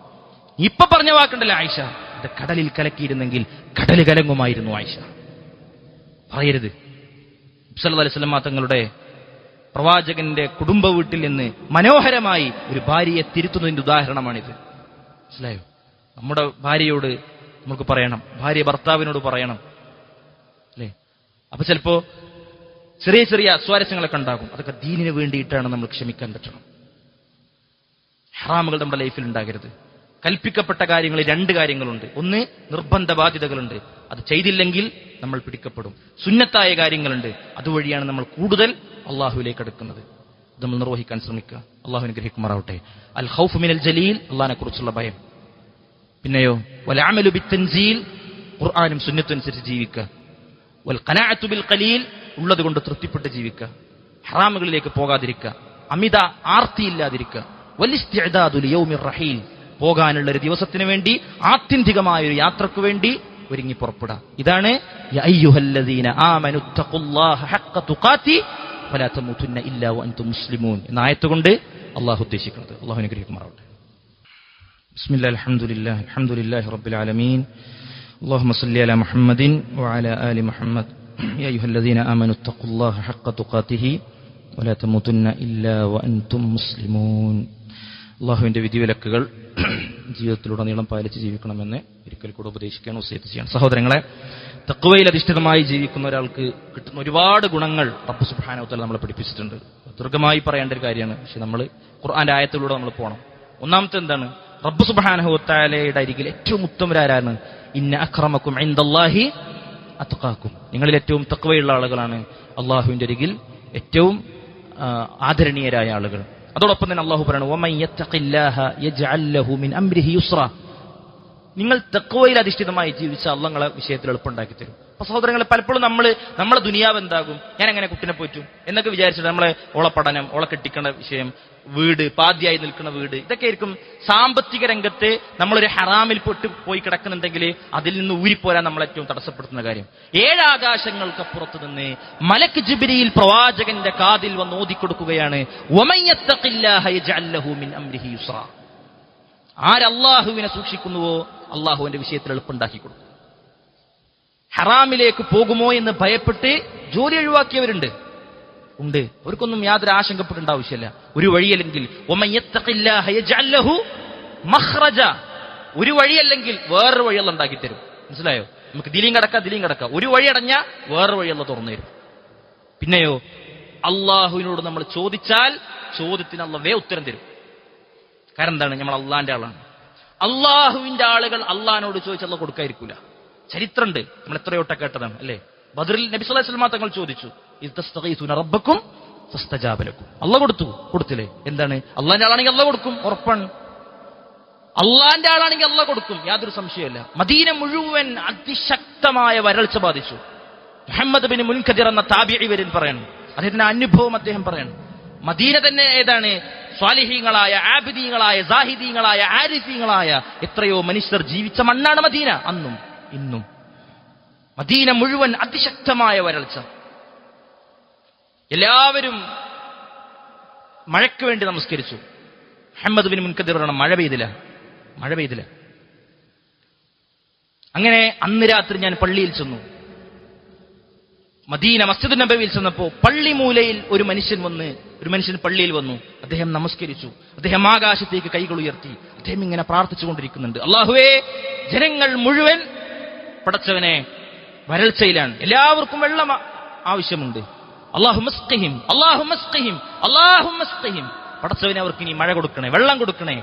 ആയിഷ, ഇത് കടലിൽ കലക്കിയിരുന്നെങ്കിൽ കടൽ കലങ്ങുമായിരുന്നു ആയിഷ. പറയരുത്. നബി സല്ലല്ലാഹു അലൈഹി വസല്ലം തങ്ങളുടെ പ്രവാചകന്റെ കുടുംബ വീട്ടിൽ നിന്ന് മനോഹരമായി ഒരു ഭാര്യയെ തിരുത്തുന്നതിന്റെ ഉദാഹരണമാണിത്. മനസ്സിലായോ? നമ്മുടെ ഭാര്യയോട് നമുക്ക് പറയണം, ഭാര്യ ഭർത്താവിനോട് പറയണം, അല്ലേ? അപ്പൊ ചിലപ്പോ ചെറിയ ചെറിയ സ്വാരസ്യങ്ങളൊക്കെ ഉണ്ടാകും. അതൊക്കെ ദീനിന് വേണ്ടിയിട്ടാണ് നമ്മൾ ക്ഷമിക്കാൻ പറ്റണം. ഹറാമുകൾ നമ്മുടെ ലൈഫിൽ ഉണ്ടാകരുത്. കൽപ്പിക്കപ്പെട്ട കാര്യങ്ങളിൽ 2 കാര്യങ്ങളുണ്ട്. ഒന്ന്, നിർബന്ധ ബാധ്യതകളുണ്ട്, അത് ചെയ്തില്ലെങ്കിൽ നമ്മൾ പിടിക്കപ്പെടും. സുന്നത്തായ കാര്യങ്ങളുണ്ട്, അതുവഴിയാണ് നമ്മൾ കൂടുതൽ അള്ളാഹുവിലേക്ക് അടുക്കുന്നത്. ഇത് നമ്മൾ നിർവഹിക്കാൻ ശ്രമിക്കുക. അള്ളാഹു അനുഗ്രഹിക്കുമാറാവട്ടെ. അൽ ഖൗഫ് മിനൽ ജലീൽ, അള്ളാഹിനെ കുറിച്ചുള്ള ഭയം. പിന്നെയോ വൽ അമലു ബിത്തൻസീൽ, ഖുർആനും സുന്നത്തും അനുസരിച്ച് ജീവിക്കുക. വൽ ഖനാഅത്തു ബിൽ ഖലീൽ, ഉള്ളത് കൊണ്ട് തൃപ്തിപ്പെട്ട് ജീവിക്കുക. ഹറാമുകളിലേക്ക് പോകാതിരിക്കുക, അമിത ആർത്തിയില്ലാതിരിക്കുക. വൽ ഇസ്തിഅദാദു ലിയൗമിർ റഹീൽ, പോകാനുള്ള ഒരു ദിവസത്തിന് വേണ്ടി, ആത്യന്തികമായ ഒരു യാത്രക്ക് വേണ്ടി ഒരുങ്ങി പുറപ്പെടുക. ഇതാണ് യാ അയ്യുഹല്ലദീന ആമനു തഖുല്ലാഹ ഹഖ്ക തുഖാതി ഫലാ തമൂതുന്ന ഇല്ലാ വഅൻതും മുസ്ലിമൂൻ എന്ന ആയത്തുകൊണ്ട് അള്ളാഹു ഉദ്ദേശിക്കുന്നത്. അള്ളാഹു അനുഗ്രഹിക്കുമാറാവട്ടെ. ബിസ്മില്ലാഹിർ റഹ്മാനിർ റഹീം. അൽഹംദുലില്ലാഹി റബ്ബിൽ ആലമീൻ اللهم صل على محمد وعلى آل محمد يا أيها الذين آمنوا اتقوا الله حق تقاته ولا تموتن إلا وأنتم مسلمون. അള്ളാഹുവിൻ്റെ വിധിവിലക്കുകൾ ജീവിതത്തിലുടനീളം പാലിച്ച് ജീവിക്കണമെന്ന് ഒരിക്കൽ കൂടെ ഉപദേശിക്കാൻ വസിയത്ത് ചെയ്യണം. സഹോദരങ്ങളെ, തഖ്വയിൽ അധിഷ്ഠിതമായി ജീവിക്കുന്ന ഒരാൾക്ക് കിട്ടുന്ന ഒരുപാട് ഗുണങ്ങൾ റബ്ബ് സുബ്ഹാനഹു വ തആല നമ്മളെ പഠിപ്പിച്ചിട്ടുണ്ട്. ദീർഘമായി പറയേണ്ട ഒരു കാര്യമാണ്, പക്ഷെ നമ്മൾ ഖുർആന്റെ ആയത്തിലൂടെ നമ്മൾ പോകണം. ഒന്നാമത്തെ എന്താണ്? റബ്ബ് സുബ്ഹാനഹു വ തആലയുടെ അരികിൽ ഏറ്റവും ഉത്തമരാരാണ്? ഇന്ന അക്രമക്കും ഇൻദല്ലാഹി അത്ഖാക്കും. നിങ്ങളിൽ ഏറ്റവും തഖ്വയുള്ള ആളുകളാണ് അള്ളാഹുവിന്റെ അരികിൽ ഏറ്റവും ആദരണീയരായ ആളുകൾ. അതോടൊപ്പം തന്നെ അള്ളാഹു പറയുന്നു, വമൻ യത്തഖില്ലാഹ യജ്അൽ ലഹു മിൻ അംരിഹി യുസ്റ. നിങ്ങൾ തഖ്വയിൽ അധിഷ്ഠിതമായി ജീവിച്ച അള്ളാഹ് നിങ്ങളെ വിഷയത്തിൽ എളുപ്പമുണ്ടാക്കി തരും. അപ്പൊ സഹോദരങ്ങളെ, പലപ്പോഴും നമ്മളെ ദുനിയാവ് എന്താകും, ഞാൻ എങ്ങനെ കുട്ടിനെ പോറ്റും എന്നൊക്കെ വിചാരിച്ചിട്ട് നമ്മളെ ഓളെ പഠനം, ഓളെ കെട്ടിക്കേണ്ട വിഷയം, വീട്, പാദ്യായി നിൽക്കുന്ന വീട്, ഇതൊക്കെ ആയിരിക്കും സാമ്പത്തിക രംഗത്ത് നമ്മളൊരു ഹറാമിൽ പോയി കിടക്കുന്നുണ്ടെങ്കിൽ അതിൽ നിന്ന് ഊരിപ്പോരാൻ നമ്മൾ ഏറ്റവും തടസ്സപ്പെടുത്തുന്ന കാര്യം. 7 ആകാശങ്ങൾക്കപ്പുറത്ത് നിന്ന് മലക്ക് ജിബ്രീൽ പ്രവാചകന്റെ കാതിൽ വന്ന് ഓതിക്കൊടുക്കുകയാണ്, വമൻ യത്തഖില്ലാഹ യജ്അൽ ലഹു മിൻ അംരിഹി യുസ്റ. ആരല്ലാഹുവിനെ സൂക്ഷിക്കുന്നുവോ അള്ളാഹുവിന്റെ വിഷയത്തിൽ എളുപ്പമുണ്ടാക്കി കൊടുക്കും. ഹറാമിലേക്ക് പോകുമോ എന്ന് ഭയപ്പെട്ട് ജോലി ഒഴിവാക്കിയവരുണ്ട്, ഉണ്ട്. അവർക്കൊന്നും യാതൊരു ആശങ്കപ്പെടേണ്ട ആവശ്യമില്ല. ഒരു വഴിയല്ലെങ്കിൽ വമൻ യത്തഖില്ലാഹ യജ്അൽ ലഹു മഖ്റജ, ഒരു വഴിയല്ലെങ്കിൽ വേറൊരു വഴി അല്ലാഹു ഉണ്ടാക്കി തരും. മനസ്സിലായോ? നമുക്ക് ദിലീം കടക്കാം. ഒരു വഴി അടഞ്ഞാൽ വേറൊരു വഴി അല്ലാഹു തുറന്നു തരും. പിന്നെയോ, അള്ളാഹുവിനോട് നമ്മൾ ചോദിച്ചാൽ ചോദ്യത്തിന് അല്ലാഹു ഉത്തരം തരും. കാരണം എന്താണ്? നമ്മൾ അള്ളാന്റെ ആളാണ്. അള്ളാഹുവിന്റെ ആളുകൾ അള്ളാഹിനോട് ചോദിച്ച് അല്ലാഹു കൊടുക്കാതിരിക്കൂല. ചരിത്രമുണ്ട്, നമ്മൾ എത്രയോ വട്ടം കേട്ടതാണ് അല്ലേ? ബദറിൽ നബി സല്ലല്ലാഹു അലൈഹി വസല്ലം തങ്ങൾ ചോദിച്ചു, ഇസ്തസ്തഗീസുന റബ്ബക്കും ഫസ്തജാബ ലക്കും. അല്ലാഹു കൊടുത്തില്ലേ? എന്താണ്? അള്ളാന്റെ ആളാണെങ്കിൽ അല്ലാഹു കൊടുക്കും, ഉറപ്പാണ്. അള്ളാന്റെ ആളാണെങ്കിൽ അല്ലാഹു കൊടുക്കും, യാതൊരു സംശയമില്ല. മദീന മുഴുവൻ അതിശക്തമായ വരൾച്ച ബാധിച്ചു. മുഹമ്മദ് ബിൻ മുൻകദിർ എന്ന താബിഈ വര്യൻ പറയണം, അദ്ദേഹത്തിന്റെ അനുഭവം അദ്ദേഹം പറയണം. മദീന തന്നെ ഏതാണ്? സ്വാലിഹീങ്ങളായ, ആബിദീങ്ങളായ, സാഹിദീങ്ങളായ, ആരിഫീങ്ങളായ എത്രയോ മനുഷ്യർ ജീവിച്ച മണ്ണാണ് മദീന. അന്നും ഇന്നും മദീന മുഴുവൻ അതിശക്തമായ വരൾച്ച. എല്ലാവരും മഴയ്ക്ക് വേണ്ടി നമസ്കരിച്ചു. മുഹമ്മദ് ബിൻ മുൻകദിർ പറയണം, മഴ പെയ്തില്ല. അങ്ങനെ അന്ന് രാത്രി ഞാൻ പള്ളിയിൽ ചെന്നു. മദീന മസ്ജിദ് നബവിയിൽ ചെന്നപ്പോ പള്ളിമൂലയിൽ ഒരു മനുഷ്യൻ പള്ളിയിൽ വന്നു. അദ്ദേഹം നമസ്കരിച്ചു. അദ്ദേഹം ആകാശത്തേക്ക് കൈകൾ ഉയർത്തി. അദ്ദേഹം ഇങ്ങനെ പ്രാർത്ഥിച്ചുകൊണ്ടിരിക്കുന്നുണ്ട്, അല്ലാഹുവേ, ജനങ്ങൾ മുഴുവൻ പടച്ചവനെ വരൾച്ചയിലാണ്, എല്ലാവർക്കും വെള്ളം ആവശ്യമുണ്ട്. അല്ലാഹുമ്മസ്ഖിഹിം, പടച്ചവനെ അവർക്ക് ഇനി മഴ കൊടുക്കണേ, വെള്ളം കൊടുക്കണേ.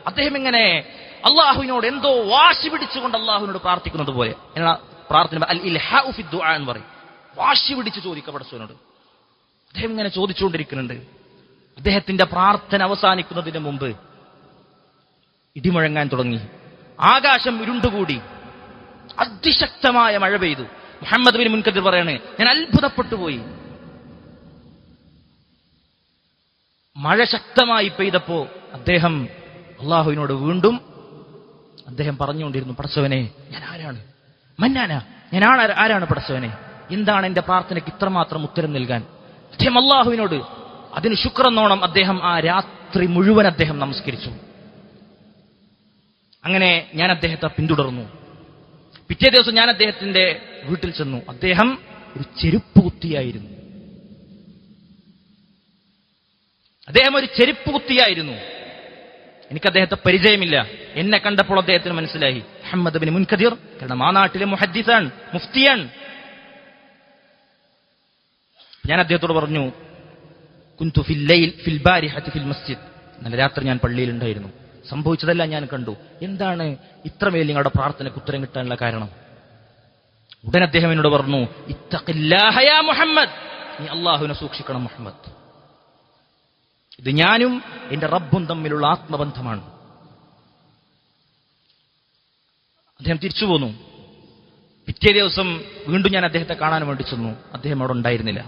അദ്ദേഹം ഇങ്ങനെ അള്ളാഹുവിനോട് എന്തോ വാശി പിടിച്ചുകൊണ്ട് അള്ളാഹുവിനോട് പ്രാർത്ഥിക്കുന്നത് പോലെ. പ്രാർത്ഥന അൽ ഇൽഹാഉ ഫി ദുആ എന്ന് പറയും. വാശി പിടിച്ച് ചോദിക്കുക പടച്ചവനോട്. അദ്ദേഹം ഇങ്ങനെ ചോദിച്ചുകൊണ്ടിരിക്കുന്നുണ്ട്. അദ്ദേഹത്തിന്റെ പ്രാർത്ഥന അവസാനിക്കുന്നതിന് മുമ്പ് ഇടിമുഴങ്ങാൻ തുടങ്ങി. ആകാശം ഇരുണ്ടുകൂടി. അതിശക്തമായ മഴ പെയ്തു. മുഹമ്മദ് ബിൻ മുൻകദിർ പറയാണ്, ഞാൻ അത്ഭുതപ്പെട്ടു പോയി. മഴ ശക്തമായി പെയ്തപ്പോ അദ്ദേഹം അള്ളാഹുവിനോട് വീണ്ടും അദ്ദേഹം പറഞ്ഞുകൊണ്ടിരുന്നു, പടച്ചവനെ, ഞാൻ ആരാണ്? ഞാൻ ആരാണ് പടച്ചവനെ? എന്താണ് എന്റെ പ്രാർത്ഥനയ്ക്ക് ഇത്രമാത്രം ഉത്തരം നൽകാൻ? അദ്ദേഹം അള്ളാഹുവിനോട് അതിന് ശുക്രെന്നോണം അദ്ദേഹം ആ രാത്രി മുഴുവൻ അദ്ദേഹം നമസ്കരിച്ചു. അങ്ങനെ ഞാൻ അദ്ദേഹത്തെ പിന്തുടർന്നു. പിറ്റേ ദിവസം ഞാൻ അദ്ദേഹത്തിന്റെ വീട്ടിൽ ചെന്നു. അദ്ദേഹം ഒരു ചെരുപ്പ് കുത്തിയായിരുന്നു. എനിക്ക് അദ്ദേഹത്തെ പരിചയമില്ല. എന്നെ കണ്ടപ്പോൾ അദ്ദേഹത്തിന് മനസ്സിലായി, മുഹമ്മദ് ബിൻ മുൻകദിർ, കാരണം ആ നാട്ടിലെ മുഹദ്ദിസാണ്, മുഫ്തിയാണ്. ഞാൻ അദ്ദേഹത്തോട് പറഞ്ഞു, കുന്തു ഫിൽ ബാരിഹത്തി ഫിൽ മസ്ജിദ്, ഇന്നലെ രാത്രി ഞാൻ പള്ളിയിലുണ്ടായിരുന്നു, സംഭവിച്ചതെല്ലാം ഞാൻ കണ്ടു. എന്താണ് ഇത്രമേൽ നിങ്ങളുടെ പ്രാർത്ഥനയ്ക്ക് ഉത്തരം കിട്ടാനുള്ള കാരണം? ഉടൻ അദ്ദേഹം എന്നോട് പറഞ്ഞു, ഇത്തഖില്ലാഹ യാ മുഹമ്മദ്, നീ അള്ളാഹുവിനെ സൂക്ഷിക്കണം മുഹമ്മദ്. ഇത് ഞാനും എന്റെ റബ്ബും തമ്മിലുള്ള ആത്മബന്ധമാണ്. അദ്ദേഹം തിരിച്ചു പോന്നു. പിറ്റേ ദിവസം വീണ്ടും ഞാൻ അദ്ദേഹത്തെ കാണാൻ വേണ്ടി ചെന്നു. അദ്ദേഹം അവിടെ ഉണ്ടായിരുന്നില്ല.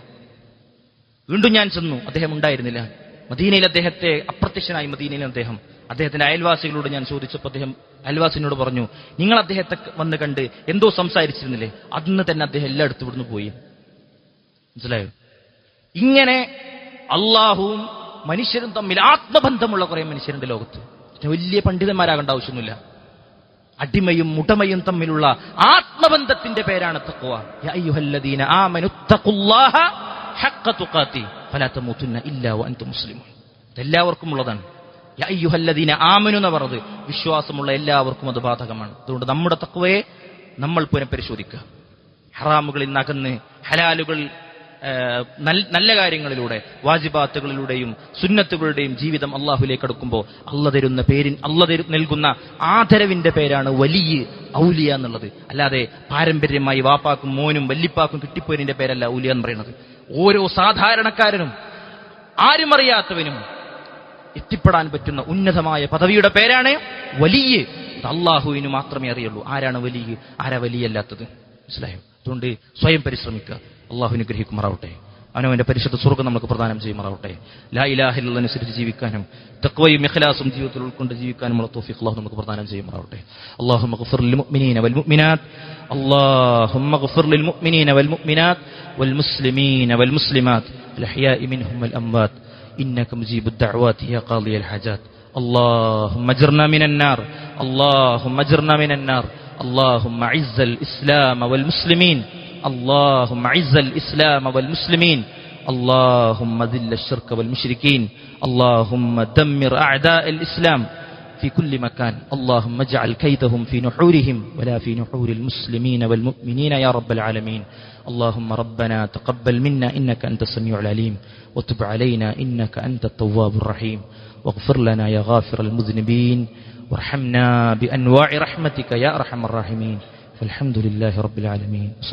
വീണ്ടും ഞാൻ ചെന്നു. അദ്ദേഹം ഉണ്ടായിരുന്നില്ല. മദീനയിൽ അദ്ദേഹത്തെ അപ്രത്യക്ഷനായി. മദീനയിൽ അദ്ദേഹത്തിന്റെ അയൽവാസികളോട് ഞാൻ ചോദിച്ചപ്പോൾ അദ്ദേഹം അയൽവാസിനോട് പറഞ്ഞു, നിങ്ങൾ അദ്ദേഹത്തെ വന്ന് കണ്ട് എന്തോ സംസാരിച്ചിരുന്നില്ലേ? അന്ന് തന്നെ അദ്ദേഹം എല്ലായിടത്തും ഇവിടുന്ന് പോയി. മനസ്സിലായോ? ഇങ്ങനെ അള്ളാഹുവും മനുഷ്യരും തമ്മിൽ ആത്മബന്ധമുള്ള കുറെ മനുഷ്യരുണ്ട് ലോകത്ത്. വലിയ പണ്ഡിതന്മാരാകേണ്ട ആവശ്യമൊന്നുമില്ല. അടിമയും ഉടമയും തമ്മിലുള്ള ആത്മബന്ധത്തിന്റെ പേരാണ് തഖ്വ. യാ അയ്യുഹല്ലദീന ആമനു തഖുല്ലാഹ ഹഖ്ക തുഖാതി ഫലാ തമൂതുന്ന ഇല്ലാ വഅൻതും മുസ്ലിമൂൻ. ഇതെല്ലാവർക്കും ഉള്ളതാണ്. യാ അയ്യുഹല്ലദീന ആമനു എന്ന് പറഞ്ഞത് വിശ്വാസമുള്ള എല്ലാവർക്കും അത് ബാധകമാണ്. അതുകൊണ്ട് നമ്മുടെ തഖ്വയെ നമ്മൾ പുനഃപരിശോധിക്കുക. ഹറാമുകളിൽ നിന്ന് അകന്ന് ഹലാലുകൾ നല്ല കാര്യങ്ങളിലൂടെ വാജിബാത്തുകളിലൂടെയും സുന്നത്തുകളുടെയും ജീവിതം അള്ളാഹുലേക്ക് അടുക്കുമ്പോൾ അള്ളാഹ് നൽകുന്ന ആദരവിന്റെ പേരാണ് വലിയ ഔലിയ എന്നുള്ളത്. അല്ലാതെ പാരമ്പര്യമായി വാപ്പാക്കും മോനും വല്ലിപ്പാക്കും കിട്ടിപ്പോയതിന്റെ പേരല്ല ഔലിയ എന്ന് പറയുന്നത്. ഓരോ സാധാരണക്കാരനും ആരും അറിയാത്തവനും എത്തിപ്പെടാൻ പറ്റുന്ന ഉന്നതമായ പദവിയുടെ പേരാണ് വലിയ. അള്ളാഹുവിന് മാത്രമേ അറിയുള്ളൂ ആരാണ് വലിയ, ആരാ വലിയല്ലാത്തത്. മനസ്സിലായോ? അതുകൊണ്ട് സ്വയം പരിശ്രമിക്കുക. അള്ളാഹുവിനെ ഗ്രഹിക്കുമാറാവട്ടെ. അവനവന്റെ പരിശുദ്ധ സ്വർഗ്ഗം നമുക്ക് പ്രദാനം ചെയ്യുമാറാവട്ടെ. ലാ ഇലാഹ ഇല്ലല്ലാഹ് അനുസരിച്ച് ജീവിക്കാനും തഖ്വയും ഇഖ്ലാസും ജീവിതത്തിൽ ഉൾക്കൊണ്ട് ജീവിക്കാനുമുള്ള തൗഫീഖ് അല്ലാഹു നമുക്ക് പ്രദാനം ചെയ്യുമാറാവട്ടെ. അല്ലാഹുമ്മ ഗ്ഫിർ ലിൽ മുഅ്മിനീന വൽ മുഅ്മിനാത്ത് അല്ലാഹുമ്മ ഗ്ഫിർ ലിൽ മുഅ്മിനീന വൽ മുഅ്മിനാത്ത് വൽ മുസ്ലിമീന വൽ മുസ്ലിമാത്ത് അൽ അഹ്യാഇ മിൻഹും വൽ അംവാത്ത് ഇന്നക മുജീബുദ് ദഅവാതി യാ ഖാദിയൽ ഹജാത്ത്. اللهم اجرنا من النار اللهم اجرنا من النار اللهم اعز الاسلام والمسلمين اللهم اعز الاسلام والمسلمين اللهم ذل الشرك والمشركين اللهم دمر اعداء الاسلام في كل مكان اللهم اجعل كيدهم في نحورهم ولا في نحور المسلمين والمؤمنين يا رب العالمين. اللهم ربنا تقبل منا انك انت السميع العليم وتب علينا انك انت التواب الرحيم واغفر لنا يا غافر المذنبين وارحمنا بأنواع رحمتك يا أرحم الراحمين. والحمد لله رب العالمين.